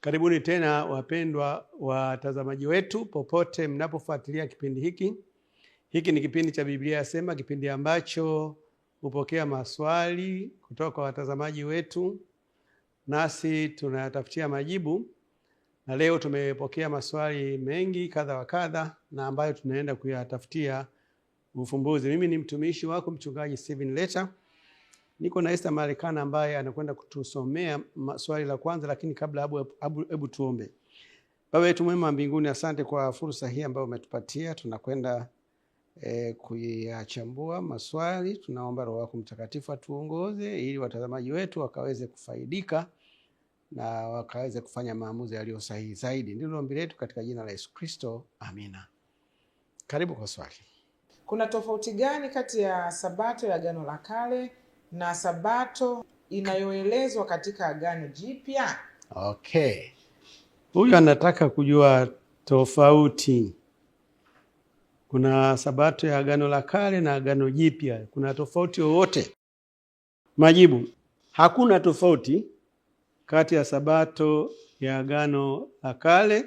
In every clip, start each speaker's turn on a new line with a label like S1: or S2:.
S1: Karibuni tena wapendwa watazamaji wetu popote mnapofuatilia kipindi hiki. Hiki ni kipindi cha Biblia Yasema, kipindi ambacho hupokea maswali kutoka kwa watazamaji wetu nasi tunayatafutia majibu. Na leo tumepokea maswali mengi kadha wa kadha na ambayo tunaenda kuyatafutia ufumbuzi. Mimi ni mtumishi wako mchungaji Steven Leta. Niko na Esther Marekana ambaye anakwenda kutusomea swali la kwanza, lakini kabla hebu tuombe. Baba yetu mwema mbinguni, asante kwa fursa hii ambayo umetupatia. Tunakwenda kuyachambua maswali. Tunaomba Roho wako Mtakatifu atuongoze ili watazamaji wetu wakaweze kufaidika na wakaweze kufanya maamuzi yaliyo sahihi zaidi. Ndilo ombi letu katika jina la Yesu Kristo. Amina. Karibu kwa swali.
S2: Kuna tofauti gani kati ya Sabato ya Agano la Kale na Sabato inayoelezwa katika Agano Jipya?
S1: Okay. Huyu anataka kujua tofauti. Kuna Sabato ya Agano la Kale na Agano Jipya. Kuna tofauti wowote? Majibu: hakuna tofauti kati ya Sabato ya Agano la Kale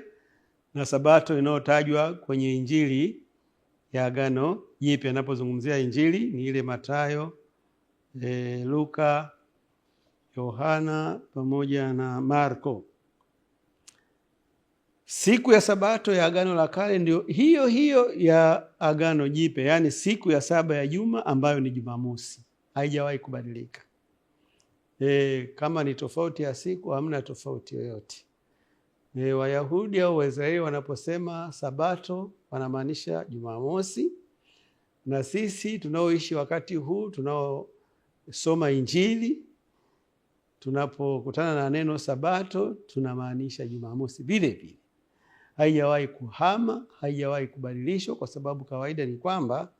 S1: na Sabato inayotajwa kwenye Injili ya Agano Jipya. Anapozungumzia Injili ni ile Mathayo, Luka, Yohana pamoja na Marko. Siku ya Sabato ya Agano la Kale ndio hiyo hiyo ya Agano Jipya, yaani siku ya 7 ya juma ambayo ni Jumamosi. Haijawahi kubadilika. Kama ni tofauti ya siku, hamna tofauti yoyote. Wayahudi au Waisraeli wanaposema Sabato wanamaanisha Jumamosi, na sisi tunaoishi wakati huu tunaosoma Injili tunapokutana na neno Sabato tunamaanisha Jumamosi vile vile. Haijawahi kuhama, haijawahi kubadilishwa, kwa sababu kawaida ni kwamba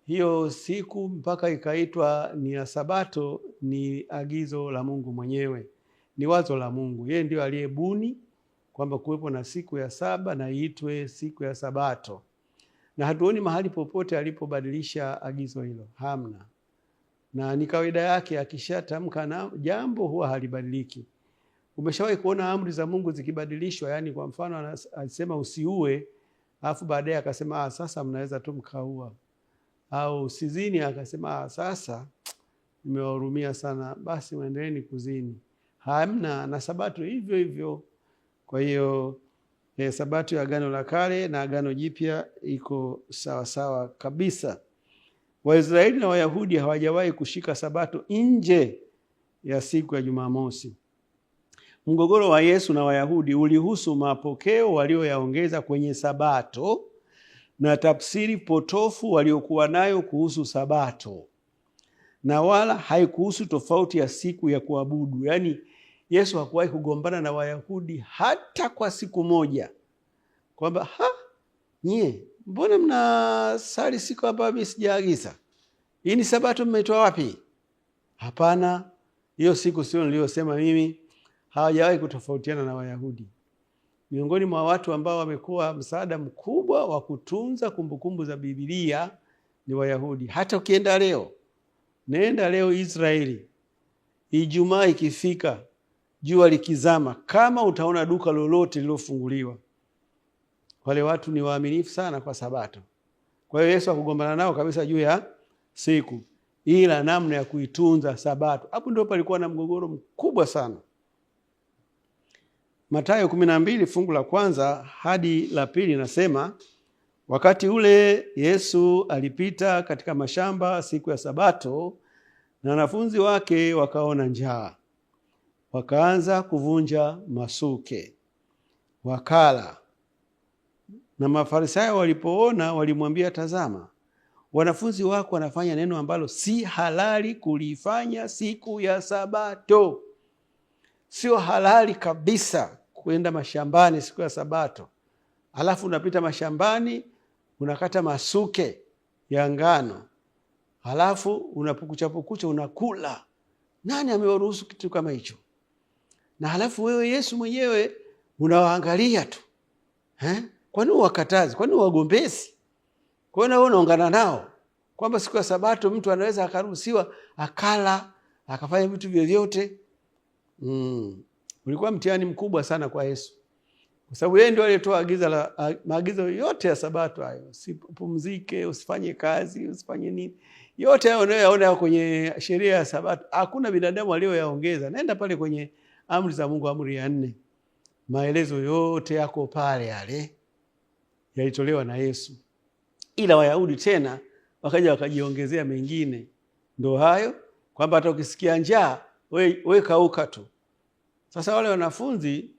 S1: hiyo siku mpaka ikaitwa ni ya Sabato ni agizo la Mungu mwenyewe, ni wazo la Mungu. Yeye ndio aliyebuni kwamba kuwepo na siku ya 7 na iitwe siku ya Sabato, na hatuoni mahali popote alipobadilisha agizo hilo, hamna. Na ni kawaida yake, akishatamka na jambo huwa halibadiliki. Umeshawahi kuona amri za Mungu zikibadilishwa? Yani kwa mfano alisema usiue, alafu baadaye akasema sasa mnaweza tu mkaua. Au usizini, akasema sasa nimewahurumia sana, basi muendeleeni kuzini. Hamna. Na Sabato hivyo hivyo. Kwa hiyo Sabato ya Agano la Kale na Agano Jipya iko sawa sawa kabisa. Waisraeli na Wayahudi hawajawahi kushika Sabato nje ya siku ya Jumamosi. Mgogoro wa Yesu na Wayahudi ulihusu mapokeo walioyaongeza kwenye Sabato na tafsiri potofu waliokuwa nayo kuhusu Sabato, na wala haikuhusu tofauti ya siku ya kuabudu. Yaani Yesu hakuwahi kugombana na Wayahudi hata kwa siku moja, kwamba nyie mbona mnasali siku ambayo mimi sijaagiza? Hii ni Sabato mmetoa wapi? Hapana, hiyo siku sio niliyosema mimi. Hawajawahi kutofautiana na Wayahudi. Miongoni mwa watu ambao wamekuwa msaada mkubwa wa kutunza kumbukumbu za Biblia ni Wayahudi. Hata ukienda leo, nenda leo Israeli, Ijumaa ikifika, jua likizama, kama utaona duka lolote lilofunguliwa, wale watu ni waaminifu sana kwa Sabato. Kwa hiyo Yesu hakugombana nao kabisa juu ya siku, ila namna ya kuitunza Sabato. Hapo ndio palikuwa na mgogoro mkubwa sana. Mathayo 12 fungu la kwanza hadi la pili nasema, wakati ule Yesu alipita katika mashamba siku ya Sabato, na wanafunzi wake wakaona njaa. Wakaanza kuvunja masuke, wakala. Na Mafarisayo walipoona walimwambia, tazama, wanafunzi wako wanafanya neno ambalo si halali kulifanya siku ya Sabato. Sio halali kabisa kwenda mashambani siku ya Sabato. Alafu unapita mashambani unakata masuke ya ngano, alafu unapukucha unakula. Nani amewaruhusu kitu kama hicho? Na halafu wewe Yesu mwenyewe unawaangalia tu. Kwani wakatazi? Kwani wagombezi? Kwa hiyo unaungana nao kwamba siku ya Sabato mtu anaweza akaruhusiwa akala, akafanya vitu vyovyote. Ulikuwa mtihani mkubwa sana kwa Yesu, kwa sababu yeye ndio aliyetoa maagizo yote ya Sabato hayo. Usipumzike, usifanye kazi, usifanye nini. Yote hayo unayoyaona kwenye sheria ya Sabato, hakuna binadamu aliyoyaongeza. Nenda pale kwenye amri za Mungu, amri ya 4. Maelezo yote yako pale, yale yalitolewa na Yesu. Ila Wayahudi tena wakaja wakajiongezea mengine. Ndio hayo kwamba hata ukisikia njaa we kauka tu. Sasa wale wanafunzi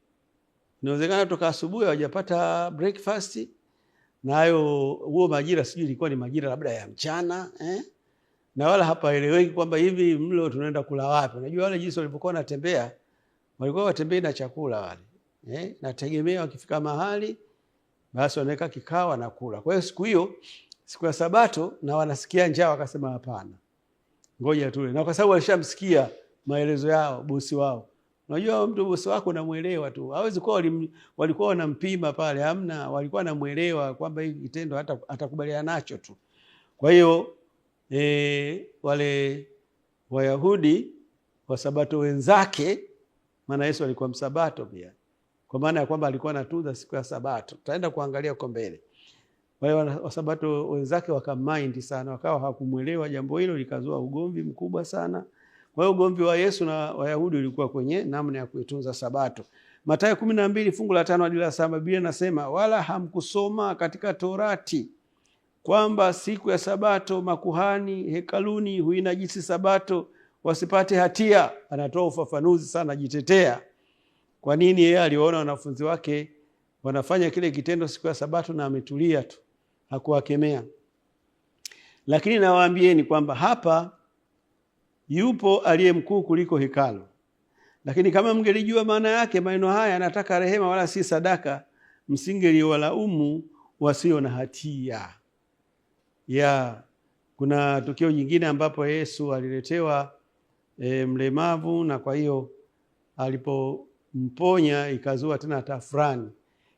S1: inawezekana toka asubuhi hawajapata breakfast, na hayo huo majira sijui ilikuwa ni majira labda ya mchana na wala hapaeleweki kwamba hivi mlo tunaenda kula wapi. Unajua wale jinsi walipokuwa wanatembea, walikuwa watembei na chakula wale nategemea wakifika mahali basi wanaweka kikao na kula. Kwa hiyo siku hiyo, siku ya Sabato, na wanasikia njaa wakasema hapana, ngoja tule. Na kwa sababu walishamsikia maelezo yao bosi wao. Unajua mtu bosi wako unamuelewa tu. Hawezi kuwa walikuwa wanampima pale, hamna, walikuwa wanamuelewa kwamba hiki kitendo atakubaliana nacho tu. Kwa hiyo wale Wayahudi wa Sabato wenzake, maana Yesu alikuwa msabato pia, kwa maana ya kwamba alikuwa anatunza siku ya Sabato. Tutaenda kuangalia huko mbele. Wale wa Sabato wenzake wakamind sana, wakawa hakumuelewa jambo hilo, likazua ugomvi mkubwa sana. Kwa hiyo ugomvi wa Yesu na Wayahudi ulikuwa kwenye namna ya kuitunza Sabato. Mathayo 12 fungu la 5 hadi la 7, Biblia inasema, wala hamkusoma katika Torati kwamba siku ya Sabato makuhani hekaluni huinajisi Sabato wasipate hatia. Anatoa ufafanuzi sana, jitetea kwa nini yeye aliona wanafunzi wake wanafanya kile kitendo siku ya Sabato na ametulia tu, hakuwakemea. Lakini nawaambieni kwamba hapa yupo aliye mkuu kuliko hekalu. Lakini kama mngelijua maana yake maneno haya, anataka rehema wala si sadaka, msingeliwalaumu wasio na hatia. Kuna tukio jingine ambapo Yesu aliletewa mlemavu, na kwa hiyo alipomponya ikazua tena tafrani.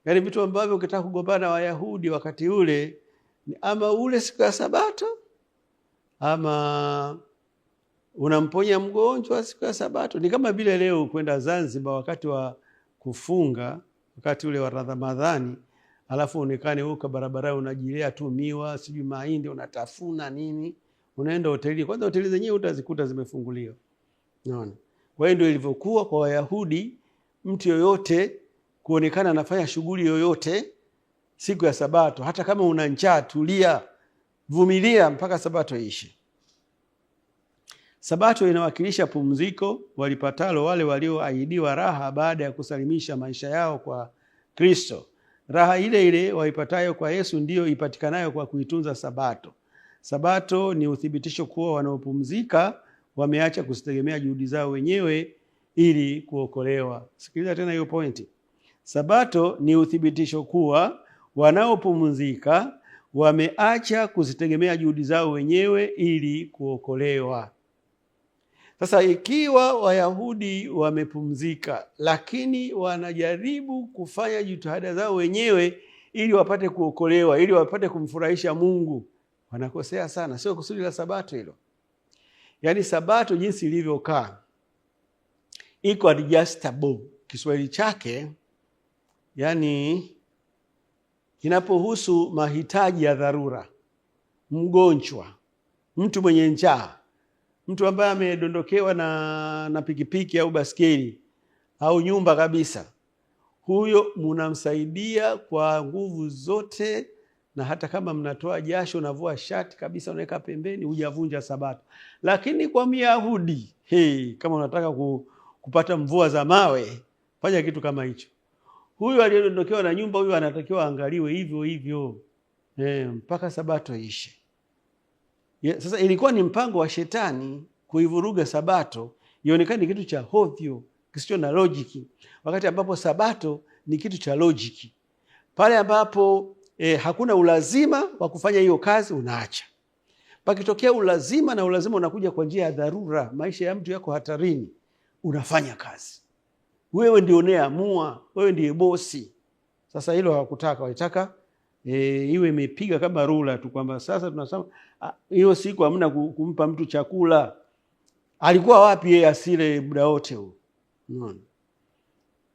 S1: Yaani vitu ambavyo ukitaka kugombana Wayahudi wakati ule, ama ule siku ya Sabato, ama unamponya mgonjwa siku ya Sabato. Ni kama vile leo kwenda Zanzibar wakati wa kufunga, wakati ule wa Ramadhani, alafu onekane huko barabara unajilea tu miwa, sijui mahindi unatafuna nini, unaenda hoteli. Kwanza hoteli zenyewe utazikuta zimefunguliwa. Unaona? Kwa hiyo ndio ilivyokuwa kwa Wayahudi, mtu yoyote kuonekana anafanya shughuli yoyote siku ya Sabato, hata kama una njaa, tulia, vumilia mpaka Sabato iishe. Sabato inawakilisha pumziko walipatalo wale walioahidiwa raha baada ya kusalimisha maisha yao kwa Kristo. Raha ile ile waipatayo kwa Yesu ndiyo ipatikanayo kwa kuitunza Sabato. Sabato ni uthibitisho kuwa wanaopumzika wameacha kusitegemea juhudi zao wenyewe ili kuokolewa. Sikiliza tena hiyo pointi. Sabato ni uthibitisho kuwa wanaopumzika wameacha kuzitegemea juhudi zao wenyewe ili kuokolewa. Sasa ikiwa Wayahudi wamepumzika, lakini wanajaribu kufanya jitihada zao wenyewe ili wapate kuokolewa, ili wapate kumfurahisha Mungu, wanakosea sana. Sio kusudi la Sabato hilo. Yaani Sabato jinsi ilivyokaa iko adjustable. Kiswahili chake yani inapohusu mahitaji ya dharura, mgonjwa, mtu mwenye njaa, mtu ambaye amedondokewa na pikipiki au baskeli au nyumba kabisa, huyo mnamsaidia kwa nguvu zote, na hata kama mnatoa jasho, unavua shati kabisa, unaweka pembeni, hujavunja Sabato. Lakini kwa Myahudi, kama unataka kupata mvua za mawe, fanya kitu kama hicho. Huyu aliyedondokewa na nyumba, huyu anatakiwa angaliwe hivyo hivyo mpaka Sabato ishe. Sasa ilikuwa ni mpango wa shetani kuivuruga Sabato ionekane kitu cha hovyo, kisicho na lojiki, wakati ambapo Sabato ni kitu cha lojiki. Pale ambapo hakuna ulazima wa kufanya hiyo kazi, unaacha. Pakitokea ulazima, na ulazima unakuja kwa njia ya dharura, maisha ya mtu yako hatarini, unafanya kazi. Wewe ndio unayeamua, wewe ndiye bosi. Sasa hilo hawakutaka, walitaka iwe imepiga kama rula tu, kwamba sasa tunasema hiyo siku hamna kumpa mtu chakula. Alikuwa wapi yeye asile muda wote huo?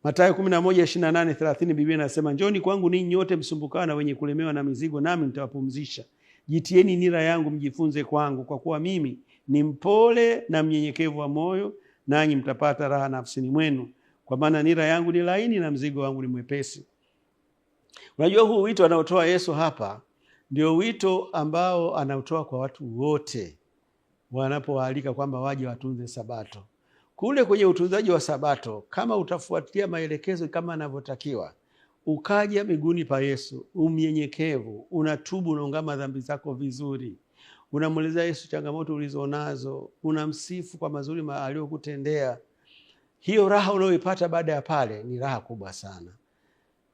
S1: Mathayo 11:28-30 Biblia inasema, njoni kwangu ninyi nyote msumbukao na wenye kulemewa na mizigo, nami nitawapumzisha. Jitieni nira yangu mjifunze kwangu, kwa kuwa mimi ni mpole na mnyenyekevu wa moyo, nanyi mtapata raha nafsini mwenu, kwa maana nira yangu ni laini na mzigo wangu ni mwepesi. Unajua, huu wito anaotoa Yesu hapa ndio wito ambao anautoa kwa watu wote wanapowaalika kwamba waje watunze Sabato. Kule kwenye utunzaji wa Sabato, kama utafuatilia maelekezo kama anavyotakiwa, ukaja miguuni pa Yesu, umnyenyekevu, unatubu, unaungama dhambi zako vizuri, unamweleza Yesu changamoto ulizonazo, unamsifu kwa mazuri aliyokutendea, hiyo raha unayoipata baada ya pale ni raha kubwa sana.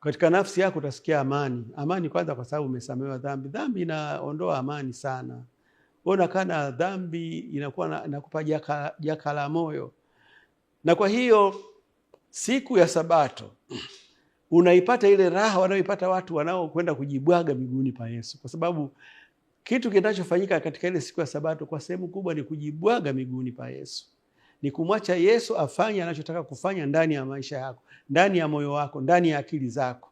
S1: Katika nafsi yako utasikia amani. Amani kwanza kwa sababu umesamehewa dhambi. Dhambi inaondoa amani sana. Unakaa dhambi inakupa jaka la moyo. Na kwa hiyo siku ya Sabato unaipata ile raha wanaoipata watu wanaokwenda kujibwaga miguuni pa Yesu, kwa sababu kitu kinachofanyika katika ile siku ya Sabato kwa sehemu kubwa ni kujibwaga miguuni pa Yesu. Ni kumwacha Yesu afanye anachotaka kufanya ndani ya maisha yako, ndani ya moyo wako, ndani ya akili zako.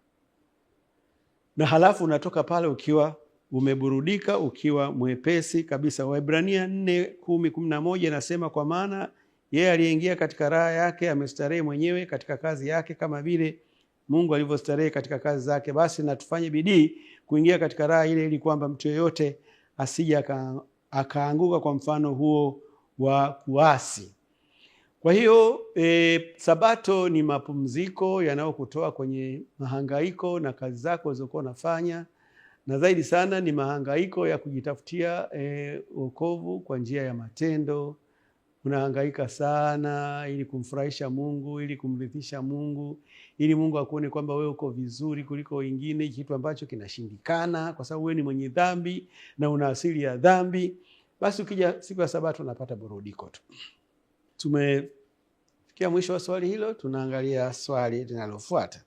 S1: Na halafu unatoka pale ukiwa umeburudika, ukiwa mwepesi kabisa. Waebrania 4:10-11 nasema, kwa maana yeye aliyeingia katika raha yake amestarehe mwenyewe katika kazi yake kama vile Mungu alivyostarehe katika kazi zake. Basi na tufanye bidii kuingia katika raha ile, ili kwamba mtu yeyote asije akaanguka kwa mfano huo wa kuasi. Kwa hiyo Sabato ni mapumziko yanayokutoa kwenye mahangaiko na kazi zako ulizokuwa unafanya, na zaidi sana ni mahangaiko ya kujitafutia wokovu kwa njia ya matendo. Unahangaika sana ili kumfurahisha Mungu, ili kumridhisha Mungu, ili Mungu akuone kwamba wewe uko vizuri kuliko wengine, kitu ambacho kinashindikana kwa sababu wewe ni mwenye dhambi na una asili ya dhambi. Basi ukija siku ya Sabato unapata burudiko tu. Tumefikia mwisho wa swali hilo, tunaangalia swali linalofuata.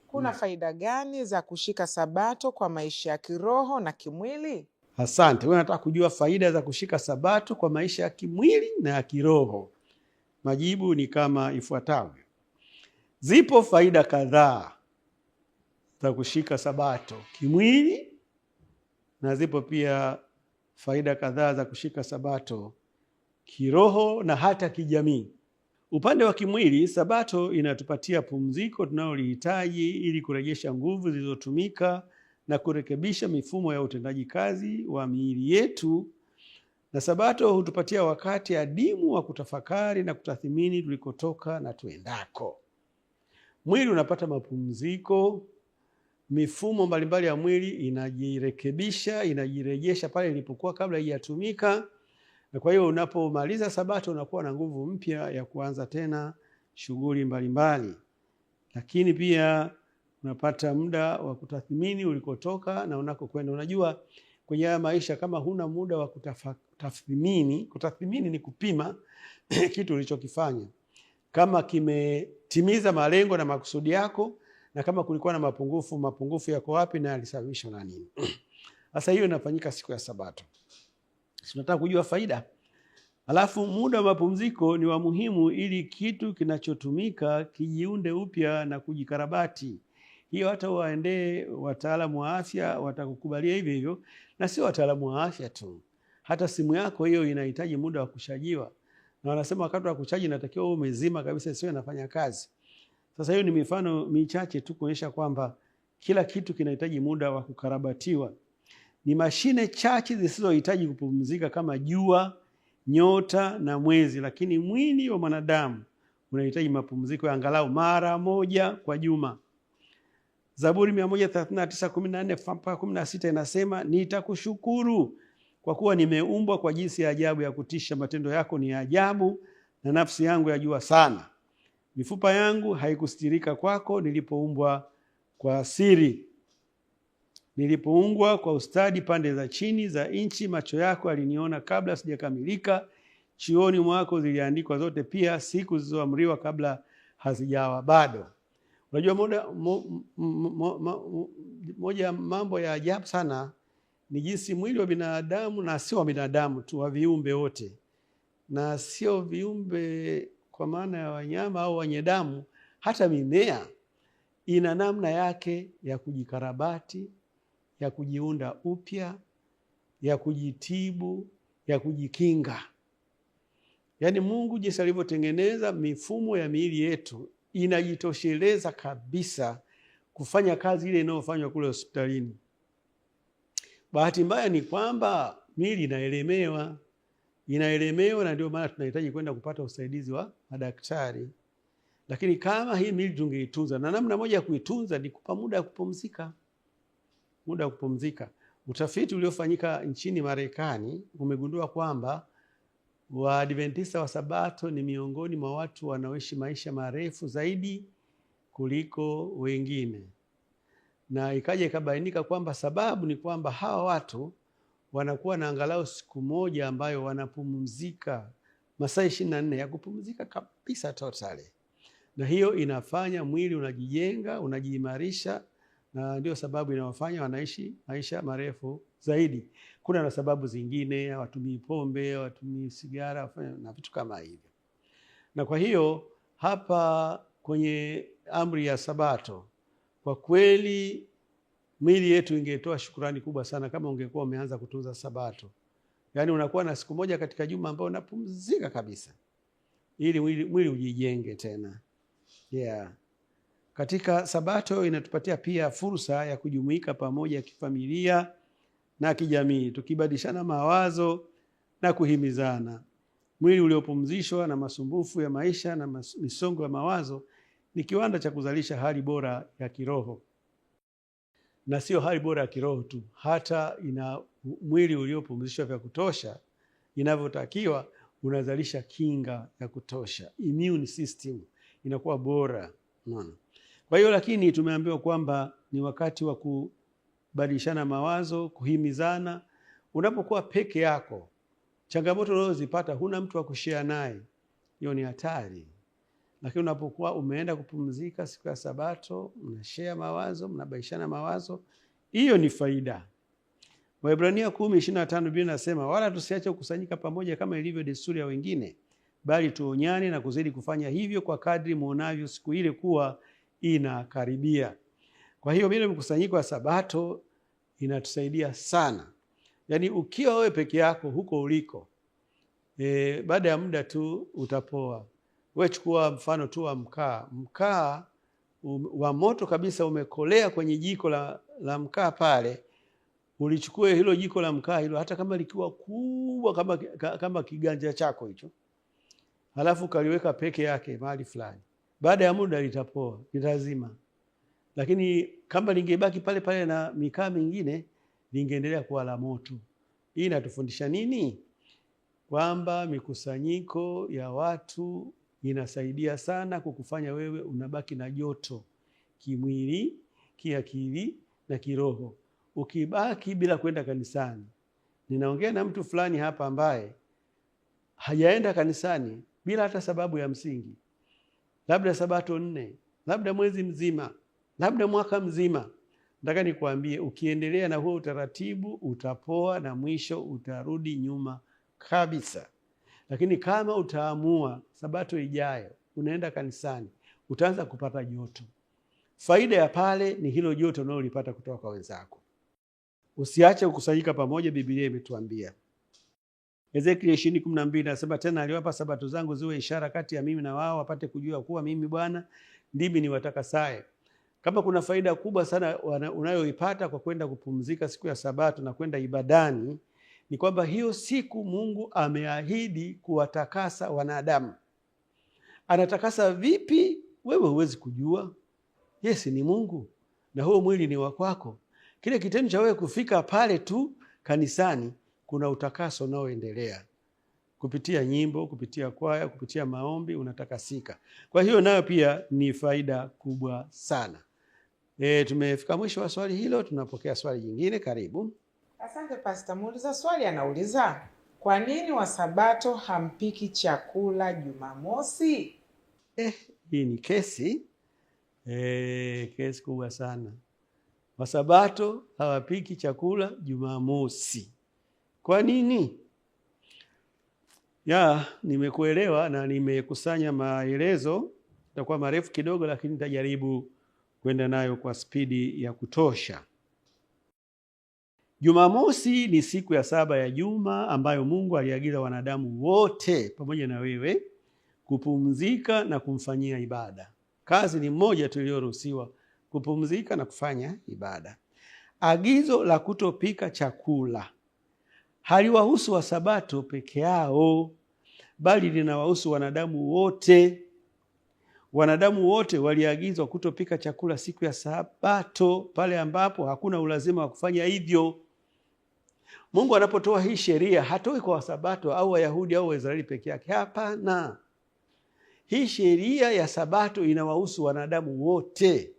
S2: Kuna faida gani za kushika Sabato kwa maisha ya kiroho na kimwili?
S1: Asante. Wewe unataka kujua faida za kushika Sabato kwa maisha ya kimwili na ya kiroho. Majibu ni kama ifuatavyo. Zipo faida kadhaa za kushika Sabato kimwili, na zipo pia faida kadhaa za kushika Sabato kiroho na hata kijamii. Upande wa kimwili, Sabato inatupatia pumziko tunalolihitaji ili kurejesha nguvu zilizotumika na kurekebisha mifumo ya utendaji kazi wa miili yetu. Na Sabato hutupatia wakati adimu wa kutafakari na kutathmini tulikotoka na tuendako. Mwili unapata mapumziko, mifumo mbalimbali ya mwili inajirekebisha, inajirejesha pale ilipokuwa kabla haijatumika. Na kwa hiyo unapomaliza Sabato unakuwa na nguvu mpya ya kuanza tena shughuli mbalimbali. Lakini pia unapata muda wa kutathmini ulikotoka na unakokwenda. Unajua, kwenye haya maisha kama huna muda wa kutathmini ni kupima kitu ulichokifanya, kama kimetimiza malengo na makusudi yako, na kama kulikuwa na mapungufu yako wapi na yalisababishwa na nini. Sasa hiyo inafanyika siku ya Sabato. Tunataka kujua faida. Alafu muda wa mapumziko ni wa muhimu ili kitu kinachotumika kijiunde upya na kujikarabati. Hiyo hata waendee wataalamu wa afya watakukubalia hivyo hivyo, na sio wataalamu wa afya tu. Hata simu yako hiyo inahitaji muda wa kushajiwa. Na wanasema wakati wa kuchaji inatakiwa uwe umezima kabisa, sio inafanya kazi. Sasa hiyo ni mifano michache tu kuonyesha kwamba kila kitu kinahitaji muda wa kukarabatiwa. Ni mashine chache zisizohitaji kupumzika kama jua, nyota na mwezi, lakini mwili wa mwanadamu unahitaji mapumziko ya angalau mara moja kwa juma. Zaburi 139:14-16 inasema, nitakushukuru kwa kuwa nimeumbwa kwa jinsi ya ajabu ya kutisha, matendo yako ni ya ajabu na nafsi yangu yajua sana. Mifupa yangu haikustirika kwako nilipoumbwa kwa siri. Nilipoungwa kwa ustadi pande za chini za nchi, macho yako aliniona kabla sijakamilika. Chioni mwako ziliandikwa zote, pia siku zilizoamriwa kabla hazijawa bado. Unajua, moja mambo ya ajabu sana ni jinsi mwili wa binadamu, na sio wa binadamu tu, wa viumbe wote, na sio viumbe kwa maana ya wanyama au wenye damu, hata mimea ina namna yake ya kujikarabati, ya kujiunda upya, ya kujitibu, ya kujikinga. Yaani Mungu jinsi alivyotengeneza mifumo ya miili yetu inajitosheleza kabisa kufanya kazi ile inayofanywa kule hospitalini. Bahati mbaya ni kwamba miili inaelemewa, na ndio maana tunahitaji kwenda kupata usaidizi wa madaktari. Lakini kama hii miili tungeitunza, na namna moja ya kuitunza ni kupa muda wa kupumzika. Muda wa kupumzika. Utafiti uliofanyika nchini Marekani umegundua kwamba Waadventista wa Sabato ni miongoni mwa watu wanaoishi maisha marefu zaidi kuliko wengine, na ikaja ikabainika kwamba sababu ni kwamba hawa watu wanakuwa na angalau siku moja ambayo wanapumzika, masaa 24 ya kupumzika kabisa totally, na hiyo inafanya mwili unajijenga, unajiimarisha, na ndio sababu inawafanya wanaishi maisha marefu zaidi. Kuna na sababu zingine, hawatumii pombe, hawatumii sigara na vitu kama hivyo. Na kwa hiyo hapa kwenye amri ya Sabato, kwa kweli miili yetu ingetoa shukrani kubwa sana kama ungekuwa umeanza kutunza Sabato. Yaani unakuwa na siku moja katika juma ambayo unapumzika kabisa, ili mwili ujijenge tena. Yeah. Katika Sabato inatupatia pia fursa ya kujumuika pamoja kifamilia na kijamii, tukibadilishana mawazo na kuhimizana. Mwili uliopumzishwa na masumbufu ya maisha na misongo ya mawazo ni kiwanda cha kuzalisha hali bora ya kiroho. Na sio hali bora ya kiroho tu, hata mwili uliopumzishwa vya kutosha inavyotakiwa, unazalisha kinga ya kutosha, immune system inakuwa bora. Kwa hiyo lakini tumeambiwa kwamba ni wakati wa kubadilishana mawazo, kuhimizana. Unapokuwa peke yako, changamoto unazozipata huna mtu wa kushare naye, hiyo ni hatari. Lakini unapokuwa umeenda kupumzika siku ya Sabato, mnashare mawazo, mnabadilishana mawazo, hiyo ni faida. Waebrania 10:25 Biblia inasema, wala tusiache kukusanyika pamoja kama ilivyo desturi ya wengine, bali tuonyane na kuzidi kufanya hivyo kwa kadri muonavyo siku ile kuwa inakaribia. Kwa hiyo ile mkusanyiko wa Sabato inatusaidia sana. Yaani ukiwa wewe peke yako huko uliko, baada ya muda tu utapoa. Wewe chukua mfano tu wa mkaa wa moto kabisa, umekolea kwenye jiko la mkaa pale. Ulichukue hilo jiko la mkaa hilo, hata kama likiwa kubwa kama kiganja chako hicho, halafu kaliweka peke yake mahali fulani, baada ya muda litapoa, litazima. Lakini kama lingebaki pale pale na mikaa mingine, lingeendelea kuwa la moto. Hii inatufundisha nini? Kwamba mikusanyiko ya watu inasaidia sana kukufanya wewe unabaki na joto kimwili, kiakili na kiroho. Ukibaki bila kwenda kanisani, ninaongea na mtu fulani hapa ambaye hajaenda kanisani bila hata sababu ya msingi, labda Sabato 4, labda mwezi mzima, labda mwaka mzima. Nataka nikwambie, ukiendelea na huo utaratibu utapoa na mwisho utarudi nyuma kabisa. Lakini kama utaamua Sabato ijayo unaenda kanisani, utaanza kupata joto. Faida ya pale ni hilo joto unalolipata kutoka kwa wenzako. Usiache kukusanyika pamoja, Biblia imetuambia. Ezekiel 20:12 nasema, tena aliwapa Sabato zangu ziwe ishara kati ya mimi na wao, wapate kujua kuwa mimi Bwana ndimi niwatakasaye. Kama kuna faida kubwa sana unayoipata kwa kwenda kupumzika siku ya Sabato na kwenda ibadani, ni kwamba hiyo siku Mungu ameahidi kuwatakasa wanadamu. Anatakasa vipi? Wewe huwezi kujua. Yesu ni Mungu na huo mwili ni wa kwako. Kile kitendo cha wewe kufika pale tu kanisani, kuna utakaso unaoendelea kupitia nyimbo, kupitia kwaya, kupitia maombi, unatakasika. Kwa hiyo nayo pia ni faida kubwa sana. Tumefika mwisho wa swali hilo, tunapokea swali jingine. Karibu.
S2: Asante Pastor. Muuliza swali anauliza, kwa nini Wasabato hampiki chakula Jumamosi?
S1: Hii ni kesi kubwa sana. Wasabato hawapiki chakula Jumamosi. Kwa nini? Nimekuelewa na nimekusanya maelezo, itakuwa marefu kidogo, lakini nitajaribu kwenda nayo kwa spidi ya kutosha. Jumamosi ni siku ya 7 ya juma ambayo Mungu aliagiza wanadamu wote pamoja na wewe kupumzika na kumfanyia ibada. Kazi ni moja tu iliyoruhusiwa, kupumzika na kufanya ibada. Agizo la kutopika chakula haliwahusu wa Sabato peke yao, bali linawahusu wanadamu wote. Wanadamu wote waliagizwa kutopika chakula siku ya Sabato pale ambapo hakuna ulazima wa kufanya hivyo. Mungu anapotoa hii sheria hatoi kwa Wasabato au Wayahudi au Waisraeli peke yake. Hapana. Hii sheria ya Sabato inawahusu wanadamu wote.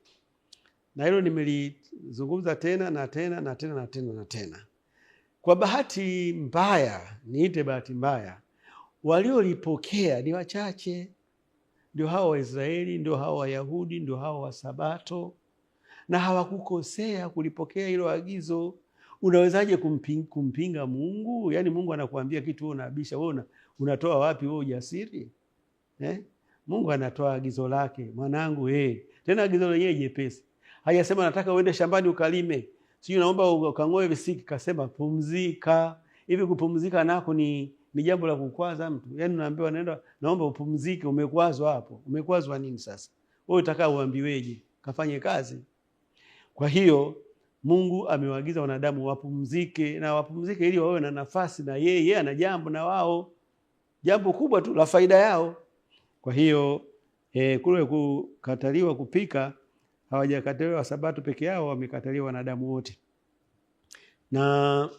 S1: Na hilo nimelizungumza tena na tena na tena na tena na tena. Kwa bahati mbaya, niite bahati mbaya, waliolipokea ni wachache. Ndio hao Waisraeli, ndio hao Wayahudi, ndio hao Wasabato, na hawakukosea kulipokea hilo agizo. Unawezaje kumpinga Mungu? Yaani Mungu anakuambia kitu wewe unabisha. Wewe unatoa wapi wewe ujasiri? Mungu anatoa agizo lake, mwanangu tena agizo lenyewe jepesi. Hajasema nataka uende shambani ukalime, sio naomba ukang'oe visiki, kasema pumzika. Hivi kupumzika nako ni jambo la kukwaza mtu? Yaani unaambiwa naomba upumzike, umekwazwa hapo. Umekwazwa nini sasa? Wewe unataka uambiweje? Kafanye kazi. Kwa hiyo Mungu amewaagiza wanadamu wapumzike, na wapumzike ili wawe na nafasi na yeye ana jambo na wao, jambo kubwa tu la faida yao. Kwa hiyo kule kukataliwa kupika, hawajakataliwa Sabato peke yao, wamekataliwa wanadamu wote. Na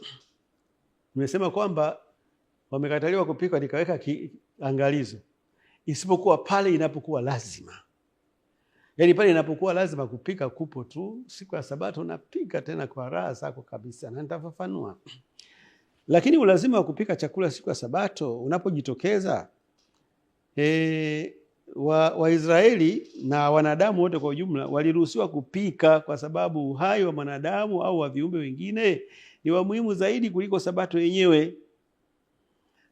S1: nimesema kwamba wamekataliwa kupika, nikaweka angalizo, isipokuwa pale inapokuwa lazima. Yaani pale inapokuwa lazima kupika kupo tu, siku ya Sabato unapika tena kwa raha zako kabisa, na nitafafanua. Lakini ulazima wa kupika chakula siku ya Sabato unapojitokeza, Waisraeli na wanadamu wote kwa ujumla waliruhusiwa kupika, kwa sababu uhai wa mwanadamu au wa viumbe wengine ni wa muhimu zaidi kuliko Sabato yenyewe.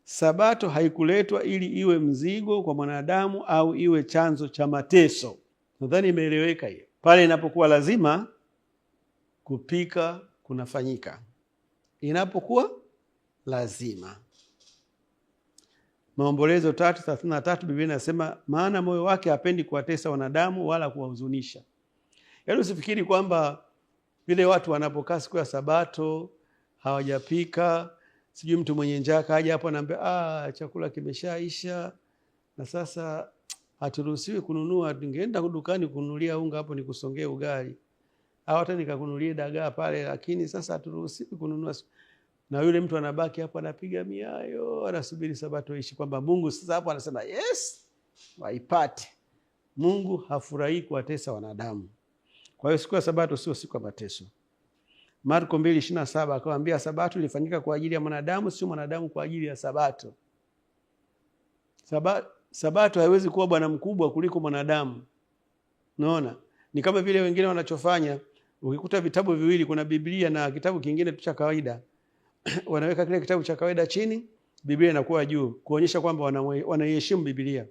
S1: Sabato haikuletwa ili iwe mzigo kwa mwanadamu au iwe chanzo cha mateso. Nadhani imeeleweka hiyo. Pale inapokuwa lazima kupika kunafanyika, inapokuwa lazima. Maombolezo 3:33 Biblia inasema, maana moyo wake hapendi kuwatesa wanadamu wala kuwahuzunisha. Yaani usifikiri kwamba vile watu wanapokaa siku ya Sabato hawajapika, sijui mtu mwenye njaa kaja hapo anaambia chakula kimeshaisha na sasa haturuhusiwi kununua, ningeenda dukani kununulia unga hapo nikusongee ugali, au hata nikakununulia dagaa pale, lakini sasa haturuhusiwi kununua. Na yule mtu anabaki hapo anapiga miayo, anasubiri Sabato ishi, kwamba Mungu sasa hapo anasema yes, waipate. Mungu hafurahi kuwatesa wanadamu. Kwa hiyo siku ya Sabato sio siku ya mateso. Marko 2:27 akamwambia Sabato ilifanyika kwa ajili ya mwanadamu, sio mwanadamu kwa ajili ya Sabato. Sabato haiwezi kuwa bwana mkubwa kuliko mwanadamu. Unaona? Ni kama vile wengine wanachofanya, ukikuta vitabu viwili, kuna Biblia na kitabu kingine tu cha kawaida, wanaweka kile kitabu cha kawaida chini, Biblia inakuwa juu, kuonyesha kwamba wanaiheshimu Biblia.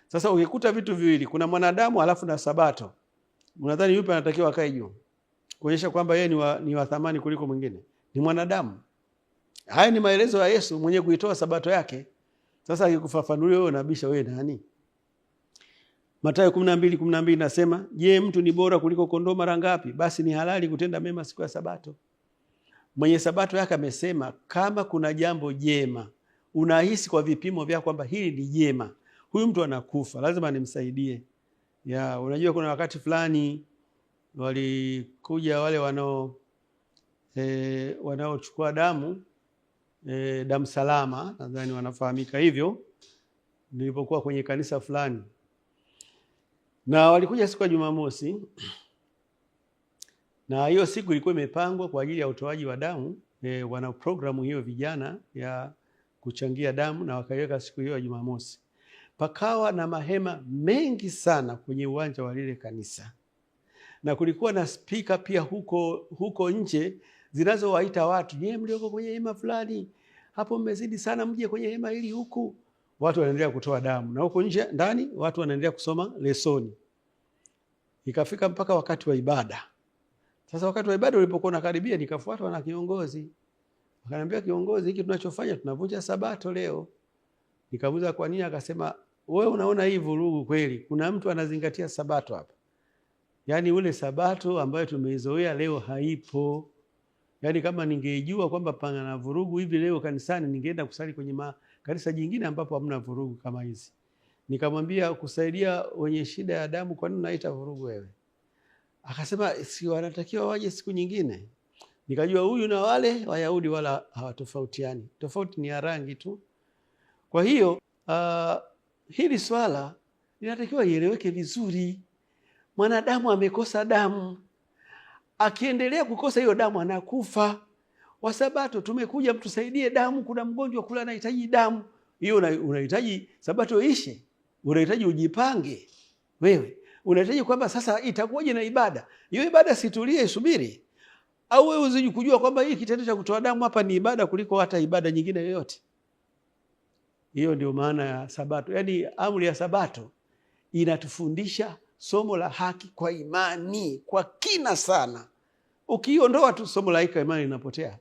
S1: Sasa ukikuta vitu viwili, kuna mwanadamu alafu na Sabato, unadhani yupi anatakiwa akae juu? Kuonyesha kwamba yeye ni wa thamani kuliko mwingine. Ni mwanadamu. Haya ni maelezo ya Yesu mwenye kuitoa Sabato yake. Sasa akikufafanulia wewe unabisha wewe nani? Mathayo 12:12 nasema, je, mtu ni bora kuliko kondoo mara ngapi? Basi ni halali kutenda mema siku ya Sabato. Mwenye Sabato yake amesema, kama kuna jambo jema unahisi kwa vipimo vyako kwamba hili ni jema, huyu mtu anakufa, lazima nimsaidie. Unajua kuna wakati fulani walikuja wale wanaochukua damu salama, nadhani wanafahamika hivyo, nilipokuwa kwenye kanisa fulani. Na walikuja siku ya Jumamosi, na hiyo siku ilikuwa imepangwa kwa ajili ya utoaji wa damu. Wana programu hiyo vijana ya kuchangia damu, na wakaiweka siku hiyo ya Jumamosi. Pakawa na mahema mengi sana kwenye uwanja wa lile kanisa, na kulikuwa na speaker pia huko nje zinazowaita watu, mlioko kwenye hema fulani, hapo mmezidi sana, mje kwenye hema hili huku. Watu wanaendelea kutoa damu, na huko nje ndani watu wanaendelea kusoma lesoni. Ikafika mpaka wakati wa ibada. Sasa wakati wa ibada ulipokuwa unakaribia, nikafuatwa na kiongozi. Akaniambia, kiongozi, hiki tunachofanya tunavunja sabato leo. Nikamuuliza kwa nini? Akasema, wewe unaona hii vurugu kweli? Kuna mtu anazingatia sabato hapa? Yaani ule sabato ambayo tumeizoea leo haipo. Yaani kama ningejua kwamba pana vurugu hivi leo kanisani, ningeenda kusali kwenye kanisa jingine ambapo hamna vurugu kama hizi. Nikamwambia, kusaidia wenye shida ya damu, kwa nini unaita vurugu wewe? Akasema, si wanatakiwa waje siku nyingine. Nikajua huyu na wale Wayahudi wala hawatofautiani, tofauti ni ya rangi tu. Kwa hiyo hili swala linatakiwa ieleweke vizuri. Mwanadamu amekosa damu, akiendelea kukosa hiyo damu anakufa. Wasabato tumekuja mtusaidie damu, kuna mgonjwa kula anahitaji damu. Hiyo unahitaji sabato ishe? Unahitaji ujipange wewe? Unahitaji kwamba sasa itakuwaje na ibada? Hiyo ibada situlie isubiri? Au wewe uziji kujua kwamba hii kitendo cha kutoa damu hapa ni ibada kuliko hata ibada nyingine yoyote? Hiyo ndio maana ya sabato. Yaani amri ya sabato inatufundisha somo la haki kwa imani kwa kina sana. Ukiondoa tu somo la haki kwa imani linapotea.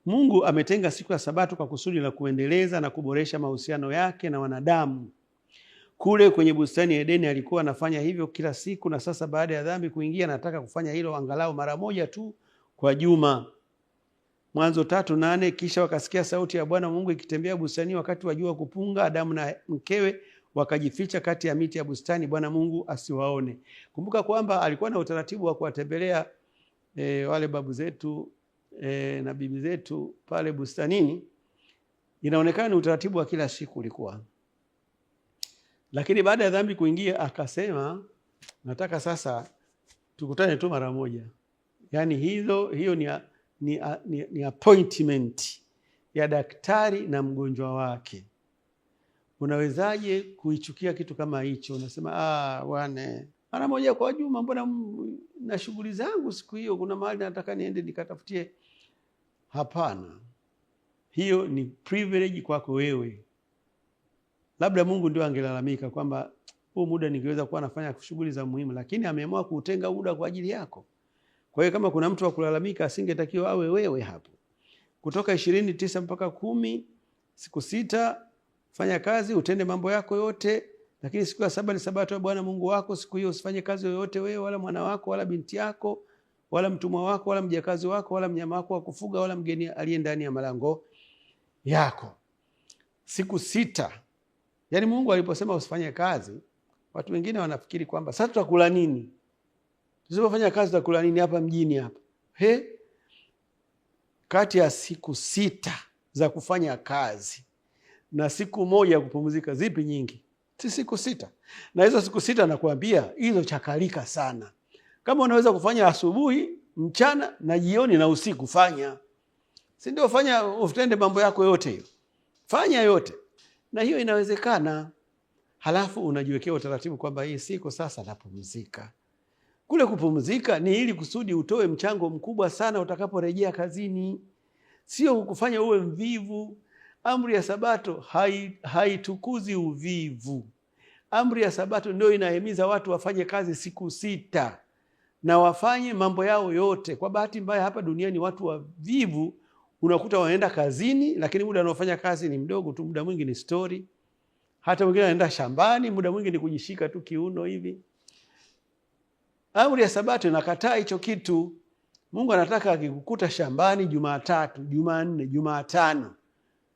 S1: Mungu ametenga siku ya sabato kwa kusudi la kuendeleza na kuboresha mahusiano yake na wanadamu. Kule kwenye bustani ya Edeni alikuwa anafanya hivyo kila siku, na sasa baada ya dhambi kuingia anataka kufanya hilo angalau mara moja tu kwa juma. Mwanzo 3:8, kisha wakasikia sauti ya Bwana Mungu ikitembea bustani wakati wa jua kupunga. Adamu na mkewe wakajificha kati ya miti ya bustani, Bwana Mungu asiwaone. Kumbuka kwamba alikuwa na utaratibu wa kuwatembelea wale babu zetu na bibi zetu pale bustanini. Inaonekana ni utaratibu wa kila siku ulikuwa. Lakini baada ya dhambi kuingia akasema, nataka sasa tukutane tu mara moja. Yaani hiyo ni appointment ya daktari na mgonjwa wake. Unawezaje kuichukia kitu kama hicho? Unasema bwana, mara moja kwa juma, mbona na shughuli zangu siku hiyo, kuna mahali nataka niende nikatafutie. Hapana. Hiyo ni privilege kwako wewe. Labda Mungu ndio angelalamika kwamba huu muda ningeweza kuwa nafanya shughuli za muhimu, lakini ameamua kutenga muda kwa ajili yako. Kwa hiyo kama kuna mtu wa kulalamika, asingetakiwa awe wewe hapo. Kutoka 20:9 mpaka 10, siku 6 fanya kazi, utende mambo yako yote, lakini siku ya 7 ni sabato ya Bwana Mungu wako. Siku hiyo usifanye kazi yoyote wewe, wala mwana wako, wala binti yako, wala mtumwa wako, wala mjakazi wako, wala mnyama wako wa kufuga, wala mgeni aliye ndani ya malango yako. Siku 6. Yaani Mungu aliposema usifanye kazi, watu wengine wanafikiri kwamba sasa tutakula nini? Tusipofanya kazi tutakula nini hapa mjini hapa? Kati ya siku 6 za kufanya kazi na siku 1 ya kupumzika, zipi nyingi? Si siku 6. Na hizo siku 6 nakwambia hizo chakalika sana. Kama unaweza kufanya asubuhi, mchana na jioni na usiku, fanya. Si ndio? Fanya, utende mambo yako yote hiyo. Fanya yote. Na hiyo inawezekana. Halafu unajiwekea utaratibu kwamba hii siku sasa napumzika. Kule kupumzika ni ili kusudi utoe mchango mkubwa sana utakaporejea kazini. Sio kukufanya uwe mvivu. Amri ya sabato haitukuzi uvivu. Amri ya sabato ndio inahimiza watu wafanye kazi siku 6 na wafanye mambo yao yote. Kwa bahati mbaya hapa duniani watu wavivu unakuta wanaenda kazini, lakini muda wanaofanya kazi ni mdogo tu. Muda mwingi ni story. Hata wengine wanaenda shambani, muda mwingi ni kujishika tu kiuno hivi. Amri ya sabato inakataa hicho kitu. Mungu anataka akikukuta shambani Jumatatu, Jumanne, Jumatano,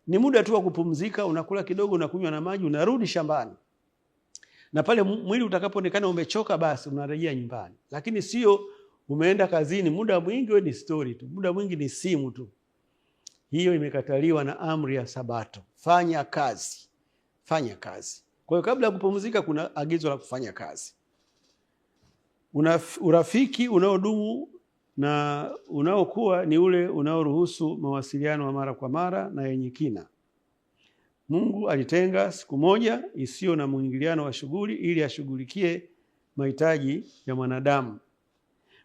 S1: ni muda tu wa kupumzika, unakula kidogo, unakunywa na maji, unarudi shambani. Na pale mwili utakapoonekana umechoka, basi unarejea nyumbani. Lakini sio umeenda kazini, muda mwingi wewe ni story tu, muda mwingi ni simu tu. Hiyo imekataliwa na amri ya sabato. Fanya kazi. Fanya kazi. Kwa hiyo kabla ya kupumzika kuna agizo la kufanya kazi. Urafiki unaodumu na unaokuwa ni ule unaoruhusu mawasiliano wa mara kwa mara na yenye kina. Mungu alitenga siku moja isiyo na mwingiliano wa shughuli ili ashughulikie mahitaji ya mwanadamu.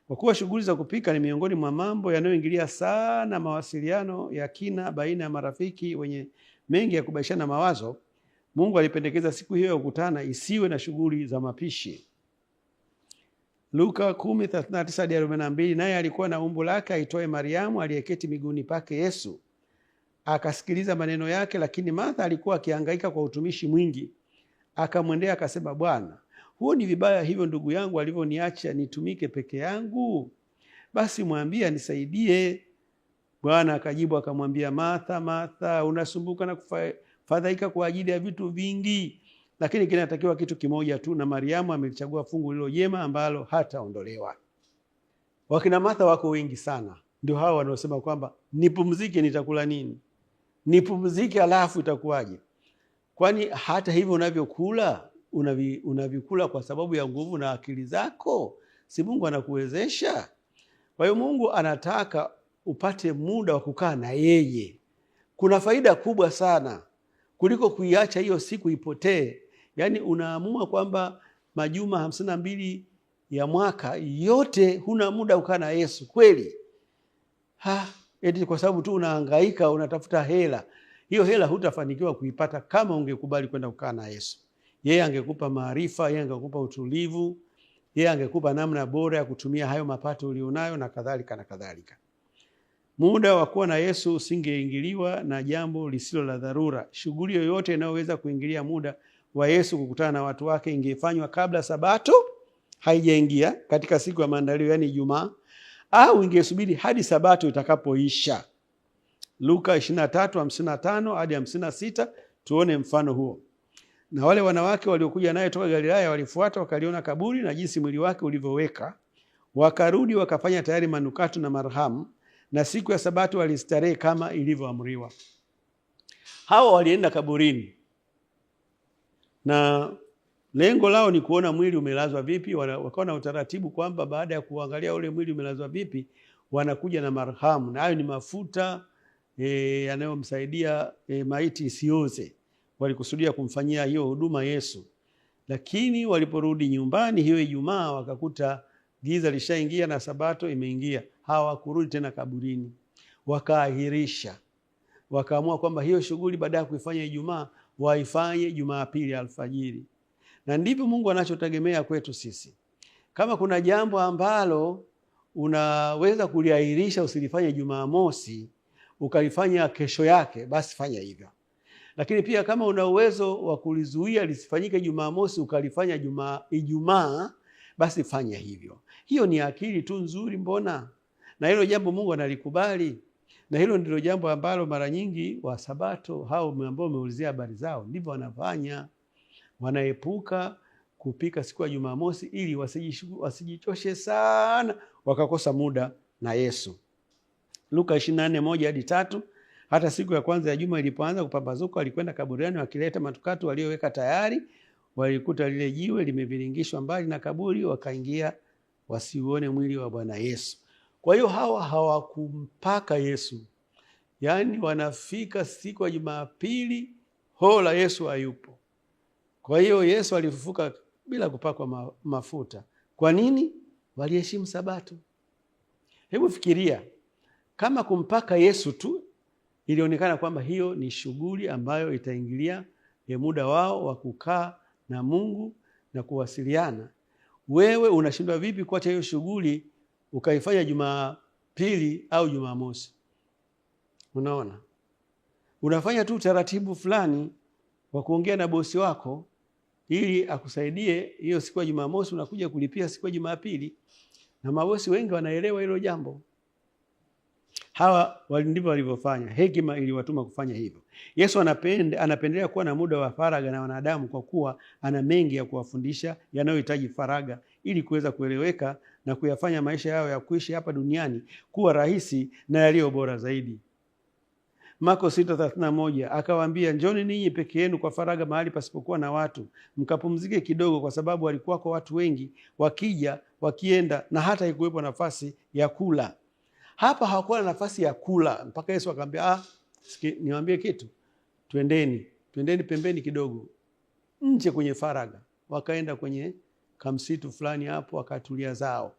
S1: Kwa kuwa shughuli za kupika ni miongoni mwa mambo yanayoingilia sana mawasiliano ya kina baina ya marafiki wenye mengi ya kubadilishana mawazo, Mungu alipendekeza siku hiyo ya kukutana isiwe na shughuli za mapishi. Luka 10:39-42, naye alikuwa na umbu lake aitwaye Mariamu aliyeketi miguuni pake Yesu, akasikiliza maneno yake. Lakini Martha alikuwa akihangaika kwa utumishi mwingi. Akamwendea akasema, Bwana, huo ni vibaya hivyo ndugu yangu alivyoniacha nitumike peke yangu? Basi mwambie anisaidie. Bwana akajibu akamwambia, Martha, Martha, unasumbuka na kufadhaika kwa ajili ya vitu vingi, lakini kinatakiwa kitu kimoja tu, na Mariamu amelichagua fungu lilo jema ambalo hataondolewa. Wakina Martha wako wengi sana, ndio hao wanaosema kwamba nipumzike, nitakula nini? Nipumzike alafu itakuwaje? Kwani hata hivyo unavyokula unavikula kwa sababu ya nguvu na akili zako? Si Mungu anakuwezesha? Kwa hiyo Mungu anataka upate muda wa kukaa na yeye. Kuna faida kubwa sana kuliko kuiacha hiyo siku ipotee. Yaani unaamua kwamba majuma 52 ya mwaka yote huna muda ukaa na Yesu kweli? Eti kwa sababu tu unahangaika unatafuta hela. Hiyo hela hutafanikiwa kuipata kama ungekubali kwenda kukaa na Yesu. Yeye angekupa maarifa, yeye angekupa utulivu, yeye angekupa namna bora ya kutumia hayo mapato ulionayo na kadhalika na kadhalika. Muda wa kuwa na Yesu usingeingiliwa na jambo lisilo la dharura. Shughuli yoyote inayoweza kuingilia muda wa Yesu kukutana na watu wake ingefanywa kabla Sabato haijaingia katika siku ya maandalio, yani Ijumaa, au ingesubiri hadi Sabato itakapoisha. Luka 23:55-56, tuone mfano huo. Na wale wanawake waliokuja naye toka Galilaya walifuata, wakaliona kaburi na jinsi mwili wake ulivyoweka. Wakarudi wakafanya tayari manukato na marhamu, na siku ya Sabato walistarehe kama ilivyoamriwa. Hawa walienda kaburini na lengo lao ni kuona mwili umelazwa vipi. Wakawa na utaratibu kwamba baada ya kuangalia ule mwili umelazwa vipi, wanakuja na marhamu, na hayo ni mafuta yanayomsaidia maiti isioze. Walikusudia kumfanyia hiyo huduma Yesu. Lakini waliporudi nyumbani hiyo Ijumaa, wakakuta giza lishaingia na Sabato imeingia. Hawakurudi tena kaburini, wakaahirisha. Wakaamua kwamba hiyo shughuli baada ya kuifanya Ijumaa waifanye Jumapili alfajiri. Na ndivyo Mungu anachotegemea kwetu sisi. Kama kuna jambo ambalo unaweza kuliahirisha usilifanye Jumamosi ukalifanya kesho yake, basi fanya hivyo. Lakini pia kama una uwezo wa kulizuia lisifanyike Jumamosi ukalifanya Ijumaa, basi fanya hivyo. Hiyo ni akili tu nzuri mbona? Na hilo jambo Mungu analikubali. Na hilo ndilo jambo ambalo mara nyingi wa Sabato hao ambao umeulizia habari zao ndivyo wanafanya. Wanaepuka kupika siku ya Jumamosi ili wasijichoshe sana wakakosa muda na Yesu. Luka 24:1-3, hata siku ya kwanza ya juma ilipoanza kupambazuka walikwenda kaburini wakileta manukato walioweka tayari. Walikuta lile jiwe limeviringishwa mbali na kaburi, wakaingia wasiuone mwili wa Bwana Yesu. Kwa hiyo hawa hawakumpaka Yesu. Yaani wanafika siku ya Jumapili, hola Yesu hayupo. Kwa hiyo Yesu alifufuka bila kupakwa mafuta. Kwa nini? Waliheshimu Sabato. Hebu fikiria, kama kumpaka Yesu tu ilionekana kwamba hiyo ni shughuli ambayo itaingilia muda wao wa kukaa na Mungu na kuwasiliana. Wewe unashindwa vipi kuacha hiyo shughuli ukaifanya Jumapili au Jumamosi? Unaona? Unafanya tu taratibu fulani wa kuongea na bosi wako ili akusaidie hiyo siku ya Jumamosi, unakuja kulipia siku ya Jumapili. Na mabosi wengi wanaelewa hilo jambo. Hawa ndivyo walivyofanya. Hekima iliwatuma kufanya hivyo. Yesu anapendelea kuwa na muda wa faragha na wanadamu kwa kuwa ana mengi ya kuwafundisha yanayohitaji faragha ili kuweza kueleweka na kuyafanya maisha yao ya kuishi hapa duniani kuwa rahisi na yaliyo bora zaidi. Marko 6:31 akawaambia, njoni ninyi peke yenu kwa faragha mahali pasipokuwa na watu, mkapumzike kidogo, kwa sababu walikuwa kwa watu wengi wakija wakienda, na hata haikuwepo nafasi ya kula. Hapa hawakuwa na nafasi ya kula mpaka Yesu akamwambia, niwaambie kitu, twendeni pembeni kidogo nje kwenye faragha. Wakaenda kwenye kamsitu fulani hapo wakatulia zao.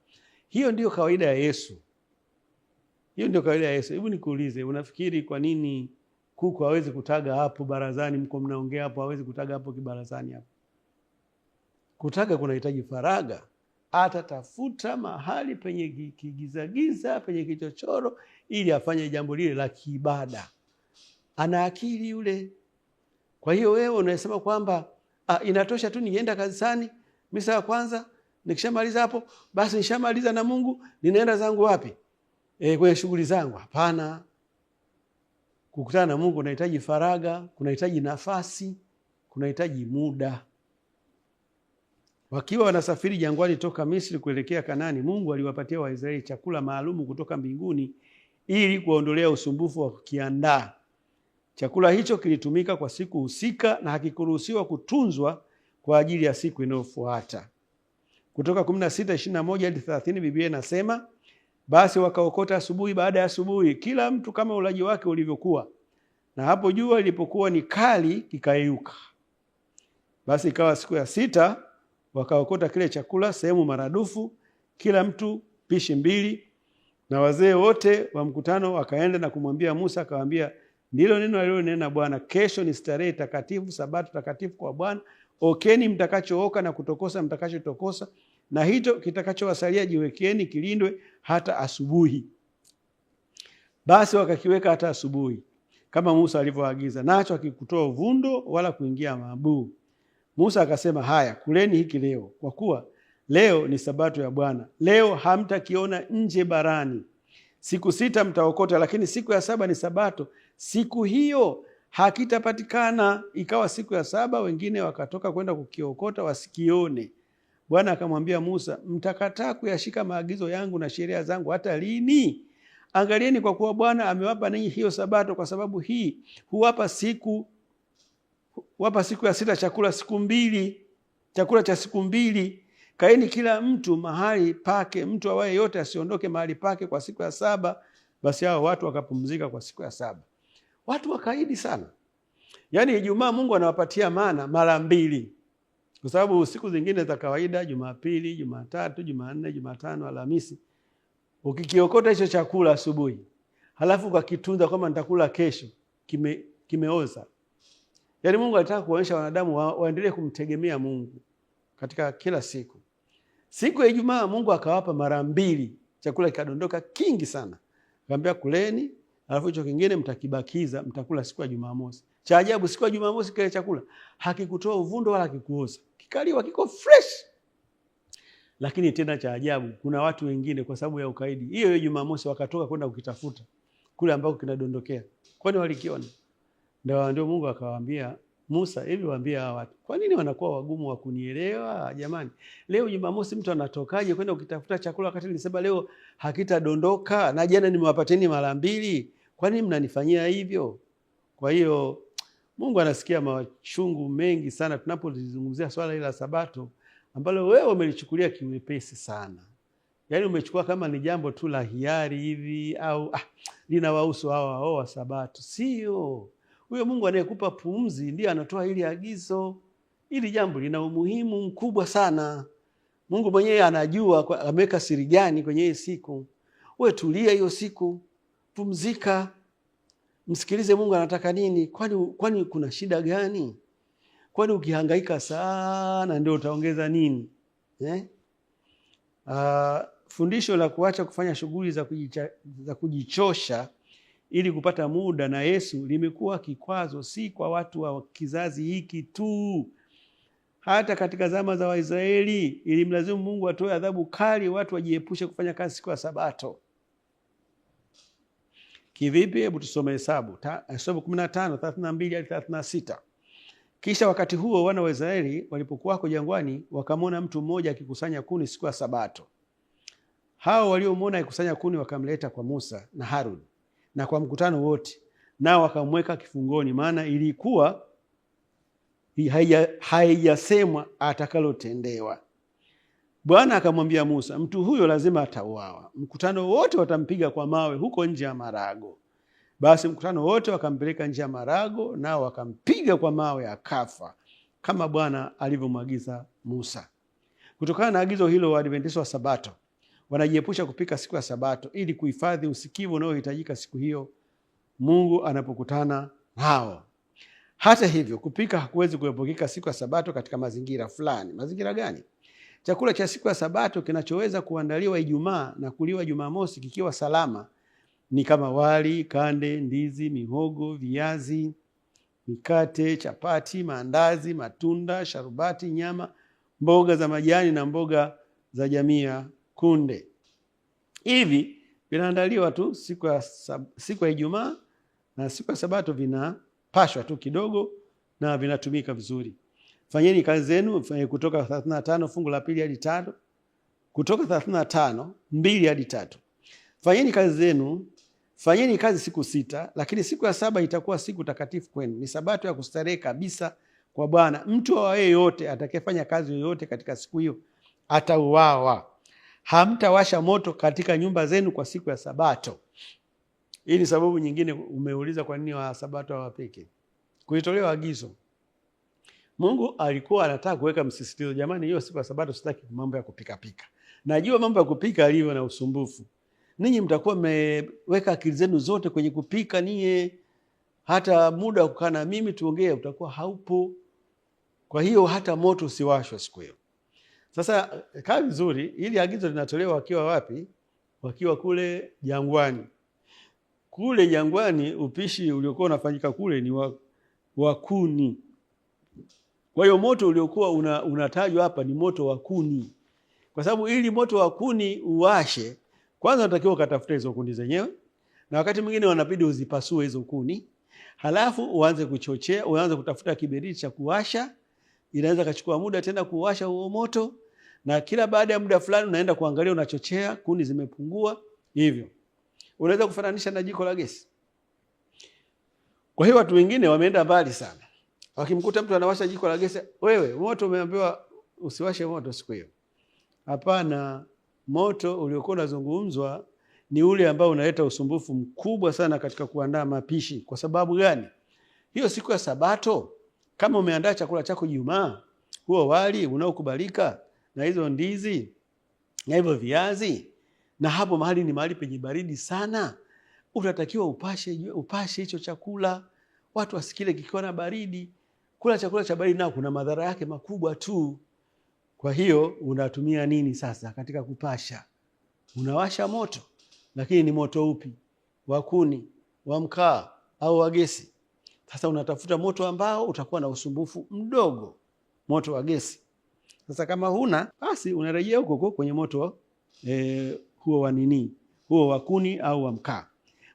S1: Hiyo ndio kawaida ya Yesu. Hiyo ndio kawaida ya Yesu. Hebu nikuulize, unafikiri kwa nini kuku hawezi kutaga hapo barazani, mko mnaongea hapo, hawezi kutaga hapo kibarazani hapo? Kutaga kunahitaji faragha. Atatafuta mahali penye kigizagiza, penye kichochoro, ili afanye jambo lile la kiibada. Ana akili yule. Kwa hiyo wewe unasema kwamba inatosha tu nienda kanisani misa ya kwanza, nikishamaliza hapo basi nishamaliza na Mungu, ninaenda zangu wapi? Kwenye shughuli zangu. Hapana. Kukutana na Mungu kunahitaji faragha, kunahitaji nafasi, kunahitaji muda. Wakiwa wanasafiri jangwani toka Misri kuelekea Kanaani, Mungu aliwapatia Waisraeli chakula maalumu kutoka mbinguni ili kuondolea usumbufu wa kukiandaa. Chakula hicho kilitumika kwa siku husika na hakikuruhusiwa kutunzwa kwa ajili ya siku inayofuata. Kutoka 16:21 hadi 30 Biblia inasema, basi wakaokota asubuhi baada ya asubuhi, kila mtu kama ulaji wake ulivyokuwa, na hapo jua lilipokuwa ni kali kikayeyuka. Basi ikawa siku ya 6 wakaokota kile chakula sehemu maradufu, kila mtu pishi 2. Na wazee wote wa mkutano wakaenda na kumwambia Musa, akawaambia, ndilo neno alilonena Bwana, kesho ni starehe takatifu, sabato takatifu kwa Bwana. Okeni mtakachooka na kutokosa mtakachotokosa, na hicho kitakachowasalia jiwekeni kilindwe hata asubuhi. Basi wakakiweka hata asubuhi, kama Musa alivyoagiza, nacho hakikutoa uvundo wala kuingia mabuu. Musa akasema, haya, kuleni hiki leo, kwa kuwa leo ni sabato ya Bwana. Leo hamtakiona nje barani. Siku 6 mtaokota, lakini siku ya 7 ni sabato. Siku hiyo hakitapatikana. Ikawa siku ya 7 wengine wakatoka kwenda kukiokota wasikione. Bwana akamwambia Musa, mtakataa kuyashika maagizo yangu na sheria zangu hata lini? Angalieni, kwa kuwa Bwana amewapa ninyi hiyo sabato, kwa sababu hii huwapa siku ya 6 chakula siku 2, chakula cha siku 2. Kaeni kila mtu mahali pake, mtu awaye yote asiondoke mahali pake kwa siku ya 7. Basi hao watu wakapumzika kwa siku ya 7. Watu wakaidi sana. Yaani Ijumaa Mungu anawapatia mana mara 2. Kwa sababu siku zingine za kawaida, Jumapili, Jumatatu, Jumanne, Jumatano, Alhamisi, ukikiokota hicho chakula asubuhi, halafu ukakitunza kama nitakula kesho, kimeoza. Yaani Mungu alitaka kuonyesha wanadamu waendelee kumtegemea Mungu katika kila siku. Siku ya Ijumaa Mungu akawapa mara 2, chakula kikadondoka kingi sana. Akamwambia kuleni, alafu hicho kingine mtakibakiza, mtakula siku ya Jumamosi. Cha ajabu, siku ya Jumamosi kile chakula hakikutoa uvundo wala hakikuoza. Kikaliwa kiko fresh. Lakini tena cha ajabu, kuna watu wengine kwa sababu ya ukaidi, hiyo Jumamosi wakatoka kwenda kukitafuta kule ambako kinadondokea. Kwani walikiona? Ndio Mungu akawaambia Musa, hivi waambie hawa watu, kwa nini wanakuwa wagumu wa kunielewa? Jamani, leo Jumamosi mtu anatokaje kwenda ukitafuta chakula wakati nilisema leo hakitadondoka, na jana nimewapateni mara 2? Kwa nini mnanifanyia hivyo? Kwa hiyo Mungu anasikia machungu mengi sana tunapozungumzia swala hili la sabato, ambalo wewe umelichukulia kiwepesi sana. Yaani umechukua kama ni jambo tu la hiari hivi, au linawahusu hao wa sabato. Sio. Huyo Mungu anayekupa pumzi ndiye anatoa hili agizo. Hili jambo lina umuhimu mkubwa sana. Mungu mwenyewe anajua ameweka siri gani kwenye hii siku. Wewe tulia hiyo siku, pumzika, msikilize Mungu anataka nini. Kwani kuna shida gani? Kwani ukihangaika sana ndio utaongeza nini? Fundisho la kuacha kufanya shughuli za kujichosha ili kupata muda na Yesu limekuwa kikwazo, si kwa watu wa kizazi hiki tu. Hata katika zama za Waisraeli ilimlazimu Mungu atoe adhabu kali watu wajiepushe kufanya kazi siku ya sabato. Kivipi? Hebu tusome Hesabu 15:32 hadi 36. Kisha wakati huo wana wa Israeli walipokuwako jangwani, wakamwona mtu mmoja akikusanya kuni siku ya sabato. Hao waliomwona akikusanya kuni wakamleta kwa Musa na Haruni na kwa mkutano wote, nao wakamweka kifungoni, maana ilikuwa haijasemwa atakalotendewa. Bwana akamwambia Musa, mtu huyo lazima atauawa. Mkutano wote watampiga kwa mawe huko nje ya marago. Basi mkutano wote wakampeleka nje ya marago, nao wakampiga kwa mawe akafa, kama Bwana alivyomwagiza Musa. Kutokana na agizo hilo, Waadventista wa Sabato wanajiepusha kupika siku ya Sabato ili kuhifadhi usikivu unaohitajika siku hiyo Mungu anapokutana nao. Hata hivyo, kupika hakuwezi kuepukika siku ya Sabato katika mazingira fulani. Mazingira gani? Chakula cha siku ya Sabato kinachoweza kuandaliwa Ijumaa na kuliwa Jumamosi kikiwa salama ni kama wali, kande, ndizi, mihogo, viazi, mikate, chapati, maandazi, matunda, sharubati, nyama, mboga za majani na mboga za jamii ya kunde. Hivi vinaandaliwa tu siku ya Ijumaa, na siku ya Sabato vinapashwa tu kidogo na vinatumika vizuri. Fanyeni kazi zenu, Kutoka 35 fungu la 2 hadi 5. Kutoka 35 2 hadi 3. Fanyeni kazi zenu, fanyeni kazi siku 6, lakini siku ya 7 itakuwa siku takatifu kwenu. Ni Sabato ya kustarehe kabisa kwa Bwana. Mtu awaye yote atakayefanya kazi yoyote katika siku hiyo atauawa. Hamtawasha moto katika nyumba zenu kwa siku ya Sabato. Hii ni sababu nyingine umeuliza kwa nini wa Sabato hawapiki. Kulitolewa agizo. Mungu alikuwa anataka kuweka msisitizo, jamani, hiyo siku ya Sabato sitaki mambo ya kupika pika. Najua mambo ya kupika alivyo na usumbufu. Ninyi mtakuwa mmeweka akili zenu zote kwenye kupika, ninyi hata muda wa kukaa na mimi tuongee utakuwa haupo. Kwa hiyo hata moto usiwashwe siku hiyo. Sasa kaa vizuri, ili agizo linatolewa wakiwa wapi? Wakiwa kule jangwani. Kule jangwani upishi uliokuwa unafanyika kule ni wa kuni. Kwa hiyo moto uliokuwa unatajwa hapa ni moto wa kuni. Kwa sababu ili moto wa kuni uwashe, kwanza unatakiwa ukatafuta hizo kuni zenyewe, na wakati mwingine wanabidi uzipasue hizo kuni. Halafu uanze kuchochea, uanze kutafuta kiberiti cha kuwasha. Inaweza kachukua muda tena kuwasha huo moto, na kila baada ya muda fulani unaenda kuangalia, unachochea, kuni zimepungua. Hivyo unaweza kufananisha na jiko la gesi. Kwa hiyo watu wengine wameenda mbali sana. Wakimkuta mtu anawasha jiko la gesi, wewe moto umeambiwa usiwashe moto siku hiyo. Hapana, moto uliokuwa unazungumzwa ni ule ambao unaleta usumbufu mkubwa sana katika kuandaa mapishi. Kwa sababu gani? Hiyo siku ya Sabato, kama umeandaa chakula chako Ijumaa, huo wali unaokubalika na hizo ndizi na hivyo viazi, na hapo mahali ni mahali penye baridi sana, utatakiwa upashe hicho chakula, watu wasikile kikiwa na baridi. Kula chakula cha baridi nao kuna madhara yake makubwa tu. Kwa hiyo unatumia nini sasa katika kupasha? Unawasha moto, lakini ni moto upi? Wa kuni, wa mkaa au wa gesi? Sasa unatafuta moto ambao utakuwa na usumbufu mdogo, moto wa gesi. Sasa kama huna, basi unarejea huko kwenye moto huo wa nini? Huo wa kuni au wa mkaa.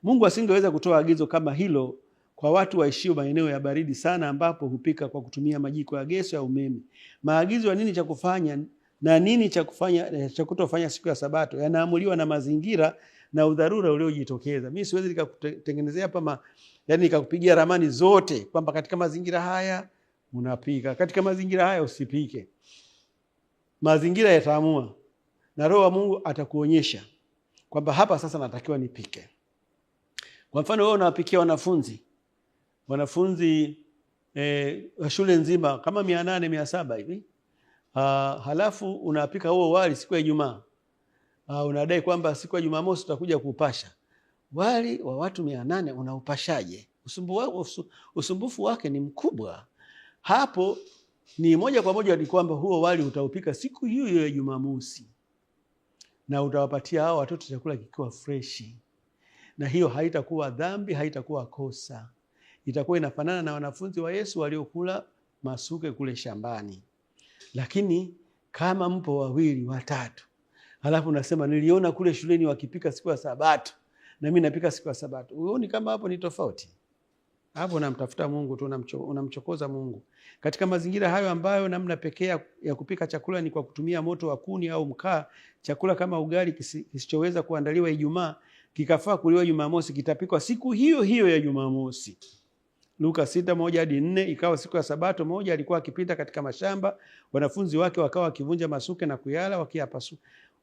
S1: Mungu asingeweza kutoa agizo kama hilo kwa watu waishio maeneo ya baridi sana, ambapo hupika kwa kutumia majiko ya gesi au umeme. Maagizo ya nini cha kufanya na nini cha kufanya cha kutofanya siku ya Sabato yanaamuliwa na mazingira na udharura uliojitokeza. Mimi siwezi nikakutengenezea hapa nikakupigia ramani zote kwamba katika mazingira haya unapika, katika mazingira haya usipike. Mazingira yataamua na Roho wa Mungu atakuonyesha kwamba hapa sasa natakiwa nipike. Kwa mfano wewe unawapikia wanafunzi wa shule nzima kama 800 700 hivi. Halafu unapika huo wali siku ya Ijumaa. Unadai kwamba siku ya Jumamosi utakuja kupasha. Wali wa watu 800 unaupashaje? Usumbufu wake ni mkubwa. Hapo ni moja kwa moja ni kwamba huo wali utaupika siku hiyo ya Jumamosi, na utawapatia hao watoto chakula kikiwa freshi. Na hiyo haitakuwa dhambi, haitakuwa kosa. Itakuwa inafanana na wanafunzi wa Yesu waliokula masuke kule shambani. Lakini kama mpo 2 3, halafu unasema niliona kule shuleni wakipika siku ya Sabato na mimi napika siku ya Sabato, uone kama hapo ni tofauti. Hapo unamtafuta Mungu tu, unamchokoza Mungu. Katika mazingira hayo ambayo namna pekee ya kupika chakula ni kwa kutumia moto wa kuni au mkaa, chakula kama ugali kisichoweza kuandaliwa Ijumaa kikafaa kuliwa Jumamosi kitapikwa siku hiyo hiyo ya Jumamosi. Luka 6:1 hadi 4. Ikawa siku ya Sabato moja alikuwa akipita katika mashamba, wanafunzi wake wakawa wakivunja masuke na kuyala,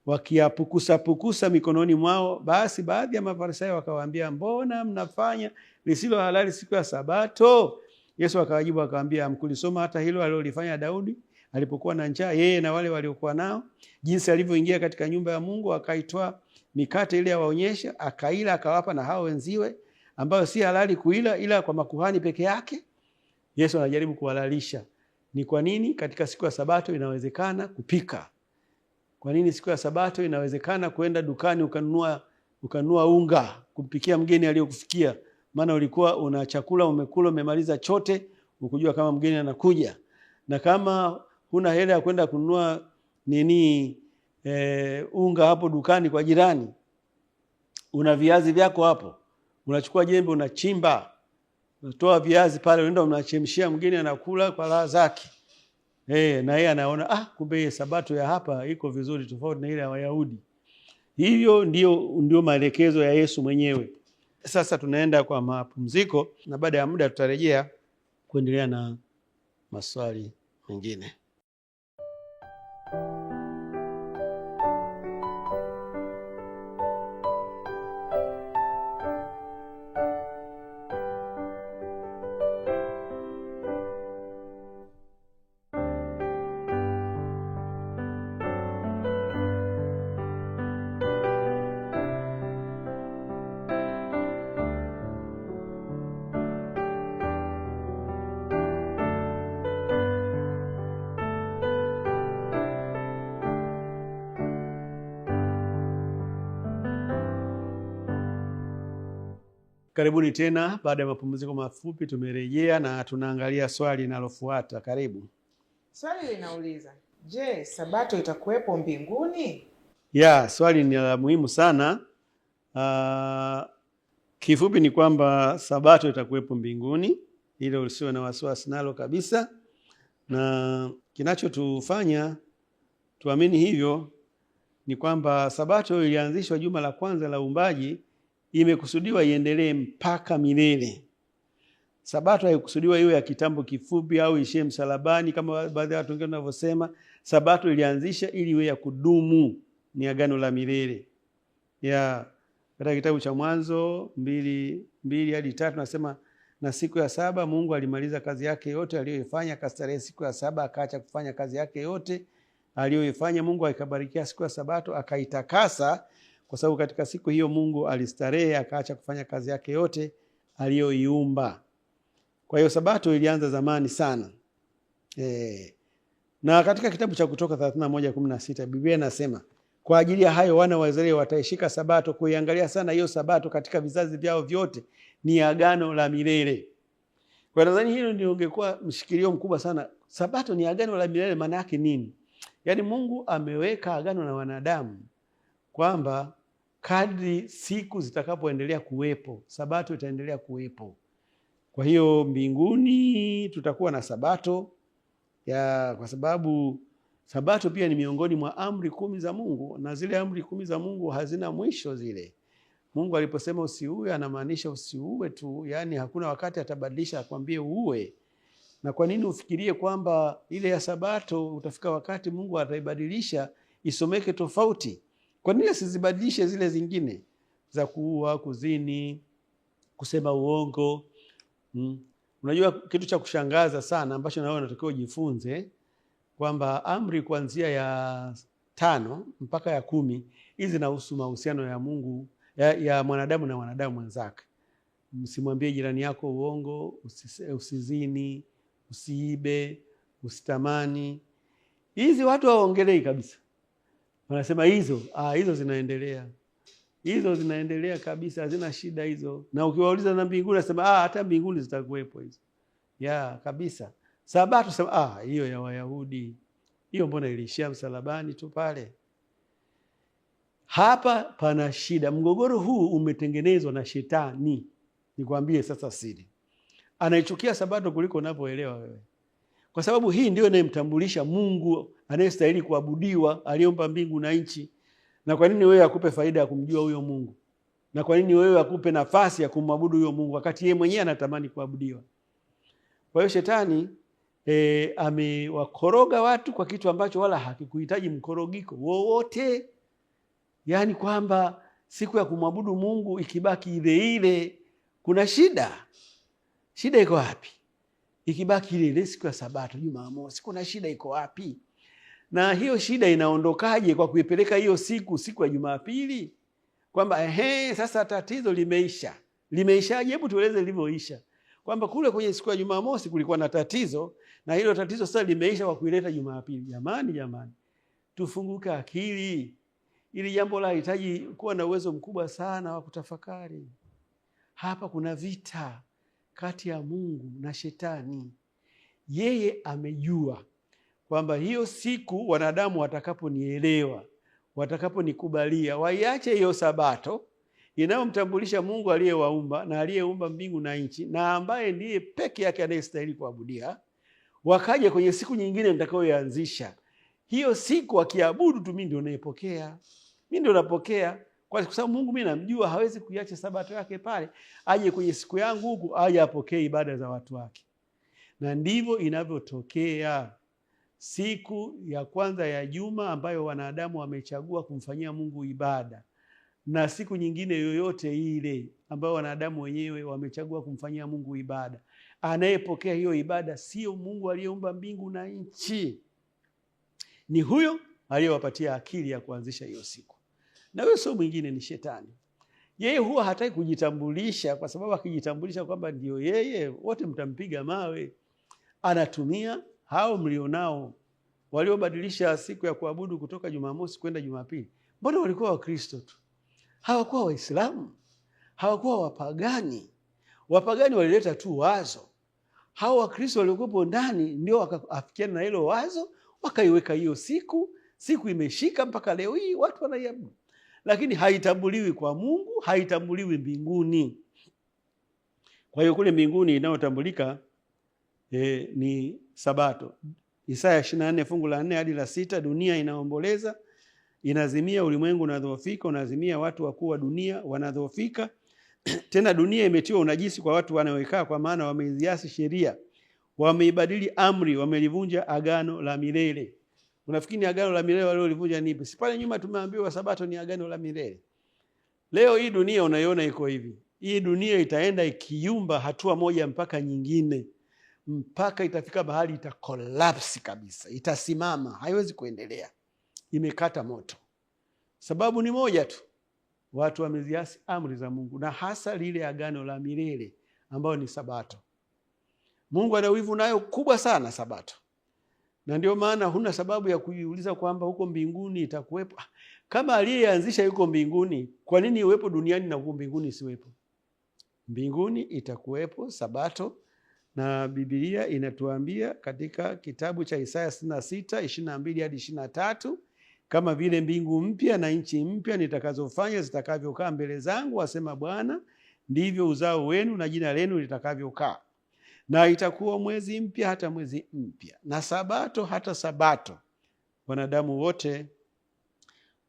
S1: wakiyapukusa mikononi mwao. Basi baadhi ya Mafarisayo wakawaambia, mbona mnafanya lisilo halali siku ya Sabato? Yesu akawajibu akawaambia, mkulisoma hata hilo alilofanya Daudi alipokuwa na njaa, yeye na wale waliokuwa nao, jinsi alivyoingia katika nyumba ya Mungu, akaitoa mikate ile awaonyesha, akaila, akawapa na hao wenziwe, ambayo si halali kuila ila kwa makuhani peke yake. Yesu anajaribu kuhalalisha. Ni kwa nini katika siku ya Sabato inawezekana kupika? Kwa nini siku ya Sabato inawezekana kwenda dukani ukanunua unga kumpikia mgeni aliyokufikia? Maana ulikuwa una chakula umekula, umemaliza chote, ukujua kama mgeni anakuja. Na kama huna hela ya kwenda kununua unga hapo dukani kwa jirani, una viazi vyako hapo, unachukua jembe, unachimba, unatoa viazi pale, unaenda unachemshia, mgeni anakula kwa raha zake. Na yeye anaona kumbe Sabato ya hapa iko vizuri, tofauti na ile ya Wayahudi. Hivyo ndio maelekezo ya Yesu mwenyewe. Sasa tunaenda kwa mapumziko, na baada ya muda tutarejea kuendelea na maswali mengine. Karibuni tena. Baada ya mapumziko mafupi tumerejea na tunaangalia swali linalofuata. Karibu.
S2: Swali linauliza, je, Sabato itakuwepo mbinguni?
S1: Swali ni la muhimu sana. Kifupi ni kwamba Sabato itakuwepo mbinguni. Hilo usiwe na wasiwasi nalo kabisa. Na kinachotufanya tuamini hivyo ni kwamba Sabato ilianzishwa juma la kwanza la uumbaji, imekusudiwa iendelee mpaka milele. Sabato haikusudiwa iwe ya kitambo kifupi au ishie msalabani kama baadhi ya watu wengine wanavyosema. Sabato ilianzisha ili iwe ya kudumu, ni agano la milele. Katika kitabu cha Mwanzo 2:2-3 nasema, na siku ya saba Mungu alimaliza kazi yake yote aliyoifanya, akastarehe siku ya saba, akaacha kufanya kazi yake yote aliyoifanya. Mungu akabarikia siku ya Sabato, akaitakasa, kwa sababu katika siku hiyo Mungu alistarehe, akaacha kufanya kazi yake yote aliyoiumba. Kwa hiyo Sabato ilianza zamani sana. Na katika kitabu cha Kutoka 31:16 Biblia inasema, kwa ajili ya hayo wana wa Israeli wataishika Sabato, kuiangalia sana hiyo Sabato katika vizazi vyao vyote, ni agano la milele. Kwa nadhani hilo ndio ungekuwa mshikilio mkubwa sana. Sabato ni agano la milele, maana yake nini? Yaani Mungu ameweka agano na wanadamu kwamba kadri siku zitakapoendelea kuwepo, Sabato itaendelea kuwepo. Kwa hiyo mbinguni tutakuwa na Sabato kwa sababu Sabato pia ni miongoni mwa amri 10 za Mungu, na zile amri 10 za Mungu hazina mwisho zile. Mungu aliposema usiue, anamaanisha usiue tu, yaani hakuna wakati atabadilisha akwambie uue. Na kwa nini ufikirie kwamba ile ya Sabato utafika wakati Mungu ataibadilisha isomeke tofauti? Kwa nini asizibadilishe zile zingine za kuua, kuzini, kusema uongo? Unajua kitu cha kushangaza sana ambacho nawe unatakiwa ujifunze, kwamba amri kuanzia ya 5 mpaka ya 10 hizi zinahusu mahusiano ya Mungu ya mwanadamu na mwanadamu mwenzake. Msimwambie jirani yako uongo, usizini, usiibe, usitamani. Hizi watu hawaongelei kabisa. Wanasema hizo zinaendelea. Hizo zinaendelea kabisa, hazina shida hizo. Na ukiwauliza na mbinguni nasema hata mbinguni zitakuwepo hizo. Kabisa. Sabato sema hiyo ya Wayahudi. Hiyo mbona ilishia msalabani tu pale? Hapa pana shida. Mgogoro huu umetengenezwa na Shetani. Nikwambie sasa siri. Anaichukia Sabato kuliko unavyoelewa wewe. Kwa sababu hii ndio inayemtambulisha Mungu anayestahili kuabudiwa, aliyeumba mbingu na nchi. Na kwa nini wewe akupe faida ya kumjua huyo Mungu? Na kwa nini wewe akupe nafasi ya kumwabudu huyo Mungu wakati yeye mwenyewe anatamani kuabudiwa? Kwa hiyo Shetani amewakoroga watu kwa kitu ambacho wala hakikuhitaji mkorogiko wowote. Yaani kwamba siku ya kumwabudu Mungu ikibaki ile ile, kuna shida. Shida iko wapi? ikibaki ile siku ya Sabato, Jumamosi, kuna shida iko wapi? Na hiyo shida inaondokaje kwa kuipeleka hiyo siku ya Jumapili? Kwamba sasa tatizo limeisha. Limeishaje? Hebu tueleze lilivyoisha. Kwamba kule kwenye siku ya Jumamosi kulikuwa na tatizo, na hilo tatizo sasa limeisha kwa kuileta Jumapili. Jamani, tufunguke akili. Ili jambo lahitaji kuwa na uwezo mkubwa sana wa kutafakari. Hapa kuna vita kati ya Mungu na Shetani. Yeye amejua kwamba hiyo siku wanadamu watakaponielewa, watakaponikubalia, waiache hiyo Sabato inayomtambulisha Mungu aliyewaumba na aliyeumba mbingu na nchi, na ambaye ndiye peke yake anayestahili kuabudia, wakaje kwenye siku nyingine nitakayoanzisha. Hiyo siku wakiabudu tu, mimi ndio naipokea. Mimi ndio napokea, kwa sababu Mungu mimi namjua, hawezi kuiacha Sabato yake pale, aje kwenye siku yangu huku aje apokee ibada za watu wake. Na ndivyo inavyotokea. Siku ya kwanza ya juma ambayo wanadamu wamechagua kumfanyia Mungu ibada, na siku nyingine yoyote ile ambayo wanadamu wenyewe wamechagua kumfanyia Mungu ibada, anayepokea hiyo ibada sio Mungu aliyeumba mbingu na nchi, ni huyo aliyewapatia akili ya kuanzisha hiyo siku. Na huyo sio mwingine, ni Shetani. Yeye huwa hataki kujitambulisha, kwa sababu akijitambulisha kwamba ndio yeye, wote mtampiga mawe. Anatumia hao mlionao waliobadilisha siku ya kuabudu kutoka Jumamosi kwenda Jumapili. Mbona walikuwa Wakristo tu? Hawakuwa Waislamu, hawakuwa wapagani. Wapagani walileta tu wazo. Hao Wakristo waliokuwepo ndani ndio wakaafikiana na hilo wazo, wakaiweka hiyo siku imeshika mpaka leo hii watu wanaiabudu. Lakini haitambuliwi kwa Mungu, haitambuliwi mbinguni. Kwa hiyo kule mbinguni inayotambulika ni Sabato. Isaya 24 fungu la 4 hadi la 6, dunia inaomboleza, inazimia, ulimwengu unadhoofika, unazimia, watu wakuu wa dunia wanadhoofika. Tena dunia imetiwa unajisi kwa watu wanaoikaa, kwa maana wameiasi sheria, wameibadili amri, wamelivunja agano la milele. Unafikiri agano la milele waliolivunja nipi? Si pale nyuma tumeambiwa Sabato ni agano la milele. Leo hii dunia unaiona iko hivi. Hii dunia itaenda ikiyumba hatua moja mpaka nyingine, mpaka itafika mahali itakolapsi kabisa, itasimama, haiwezi kuendelea, imekata moto. Sababu ni moja tu, watu wameziasi amri za Mungu, na hasa lile agano la milele ambayo ni Sabato. Mungu ana wivu nayo kubwa sana Sabato, na ndio maana huna sababu ya kujiuliza kwamba huko mbinguni itakuwepo. Kama aliyeanzisha yuko mbinguni, kwa nini iwepo duniani na huko mbinguni isiwepo? Mbinguni itakuwepo Sabato, na Biblia inatuambia katika kitabu cha Isaya 66:22 hadi 23, kama vile mbingu mpya na nchi mpya nitakazofanya zitakavyokaa mbele zangu, asema Bwana, ndivyo uzao wenu na jina lenu litakavyokaa. Na itakuwa mwezi mpya hata mwezi mpya, na Sabato hata Sabato. Wanadamu wote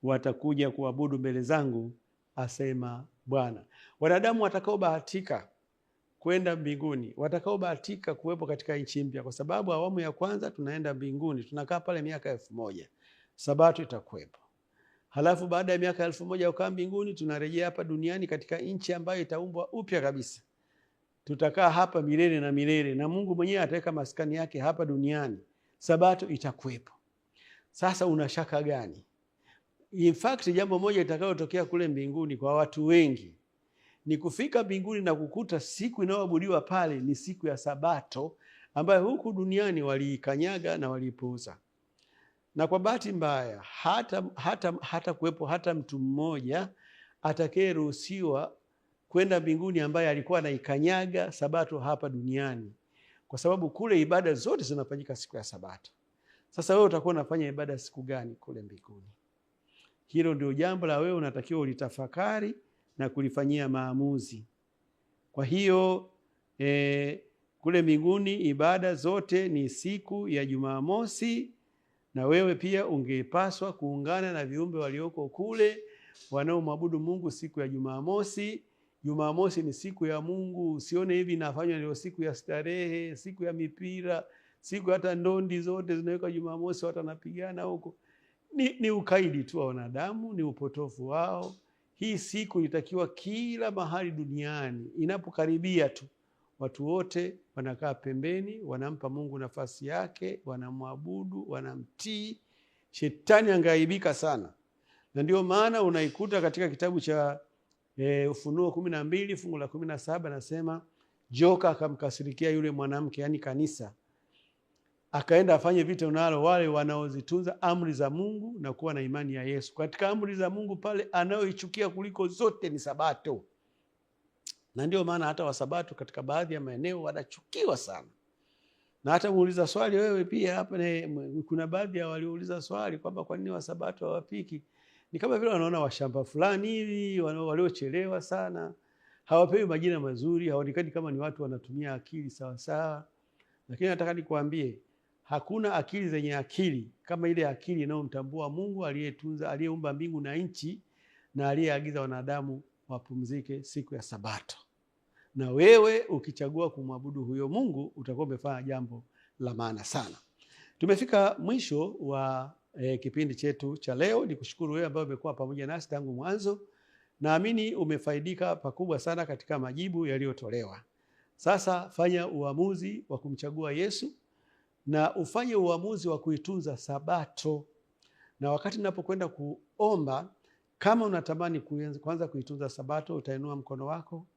S1: watakuja kuabudu mbele zangu, asema Bwana. Wanadamu watakaobahatika kwenda mbinguni, watakaobahatika kuwepo katika nchi mpya, kwa sababu awamu ya kwanza tunaenda mbinguni, tunakaa pale miaka 1000, Sabato itakuwepo. Halafu baada ya miaka 1000 ukaa mbinguni, tunarejea hapa duniani katika nchi ambayo itaumbwa upya kabisa. Tutakaa hapa milele na milele, na Mungu mwenyewe ataweka maskani yake hapa duniani. Sabato itakuwepo. Sasa una shaka gani? In fact, jambo moja itakayotokea kule mbinguni kwa watu wengi ni kufika mbinguni na kukuta siku inayoabudiwa pale ni siku ya Sabato, ambayo huku duniani waliikanyaga na walipuuza. Na kwa bahati mbaya hata kuwepo hata mtu mmoja atakayeruhusiwa kwenda mbinguni ambaye alikuwa anaikanyaga Sabato hapa duniani, kwa sababu kule ibada zote zinafanyika siku ya Sabato. Sasa wewe utakuwa unafanya ibada siku gani kule mbinguni? Hilo ndio jambo la wewe unatakiwa ulitafakari na kulifanyia maamuzi. Kwa hiyo kule mbinguni ibada zote ni siku ya Jumamosi, na wewe pia ungepaswa kuungana na viumbe walioko kule wanaomwabudu Mungu siku ya Jumamosi. Jumamosi ni siku ya Mungu. Usione hivi inafanywa ndio siku ya starehe, siku ya mipira, siku hata ndondi zote zinaweka Jumamosi, watu wanapigana huko. Ni ukaidi tu wa wanadamu, ni upotofu wao. Hii siku inatakiwa kila mahali duniani inapokaribia tu watu wote wanakaa pembeni, wanampa Mungu nafasi yake, wanamwabudu, wanamtii. Shetani angeaibika sana. Na ndio maana unaikuta katika kitabu cha Ufunuo 12 fungu la 17 nasema joka akamkasirikia yule mwanamke, yani kanisa, akaenda afanye vita nalo wale wanaozitunza amri za Mungu na kuwa na imani ya Yesu. Katika amri za Mungu pale anayoichukia kuliko zote ni Sabato. Na ndio maana hata Wasabato katika baadhi ya maeneo wanachukiwa sana. Na hata muuliza swali wewe pia hapa, kuna baadhi ya waliouliza swali kwamba kwa nini Wasabato hawapiki. Ni kama vile wanaona washamba fulani hivi waliochelewa sana, hawapewi majina mazuri, hawaonekani kama ni watu wanatumia akili sawa sawa. Lakini nataka nikuambie, hakuna akili zenye akili kama ile akili inayomtambua Mungu aliyeumba mbingu na nchi na aliyeagiza wanadamu wapumzike siku ya Sabato. Na wewe ukichagua kumwabudu huyo Mungu utakuwa umefanya jambo la maana sana. Tumefika mwisho wa kipindi chetu cha leo. Nikushukuru wewe ambaye umekuwa pamoja nasi tangu mwanzo. Naamini umefaidika pakubwa sana katika majibu yaliyotolewa. Sasa fanya uamuzi wa kumchagua Yesu na ufanye uamuzi wa kuitunza Sabato. Na wakati ninapokwenda kuomba, kama unatamani kuanza kuitunza Sabato, utainua mkono wako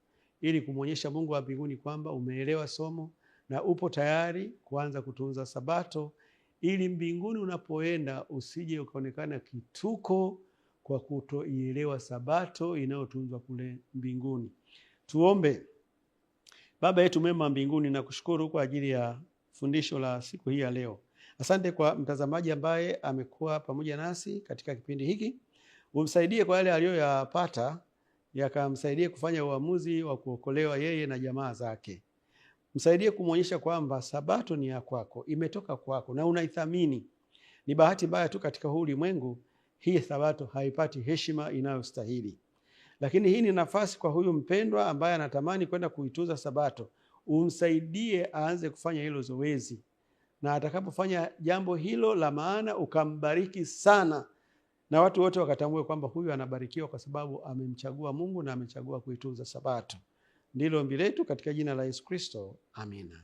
S1: ili kumwonyesha Mungu wa mbinguni kwamba umeelewa somo na upo tayari kuanza kutunza Sabato, ili mbinguni unapoenda usije ukaonekana kituko kwa kutoielewa Sabato inayotunzwa kule mbinguni. Tuombe. Baba yetu mwema mbinguni, nakushukuru kwa ajili ya fundisho la siku hii ya leo. Asante kwa mtazamaji ambaye amekuwa pamoja nasi katika kipindi hiki. Umsaidie kwa yale aliyoyapata, yakamsaidie kufanya uamuzi wa kuokolewa yeye na jamaa zake. Msaidie kumwonyesha kwamba Sabato ni ya kwako, imetoka kwako na unaithamini. Ni bahati mbaya tu katika huu ulimwengu hii Sabato haipati heshima inayostahili. Lakini hii ni nafasi kwa huyu mpendwa ambaye anatamani kwenda kuitunza Sabato. Umsaidie aanze kufanya hilo zoezi. Na atakapofanya jambo hilo la maana, ukambariki sana. Na watu wote wakatambue kwamba huyu anabarikiwa kwa sababu amemchagua Mungu na amechagua kuitunza Sabato. Ndilo ombi letu katika jina la Yesu Kristo. Amina.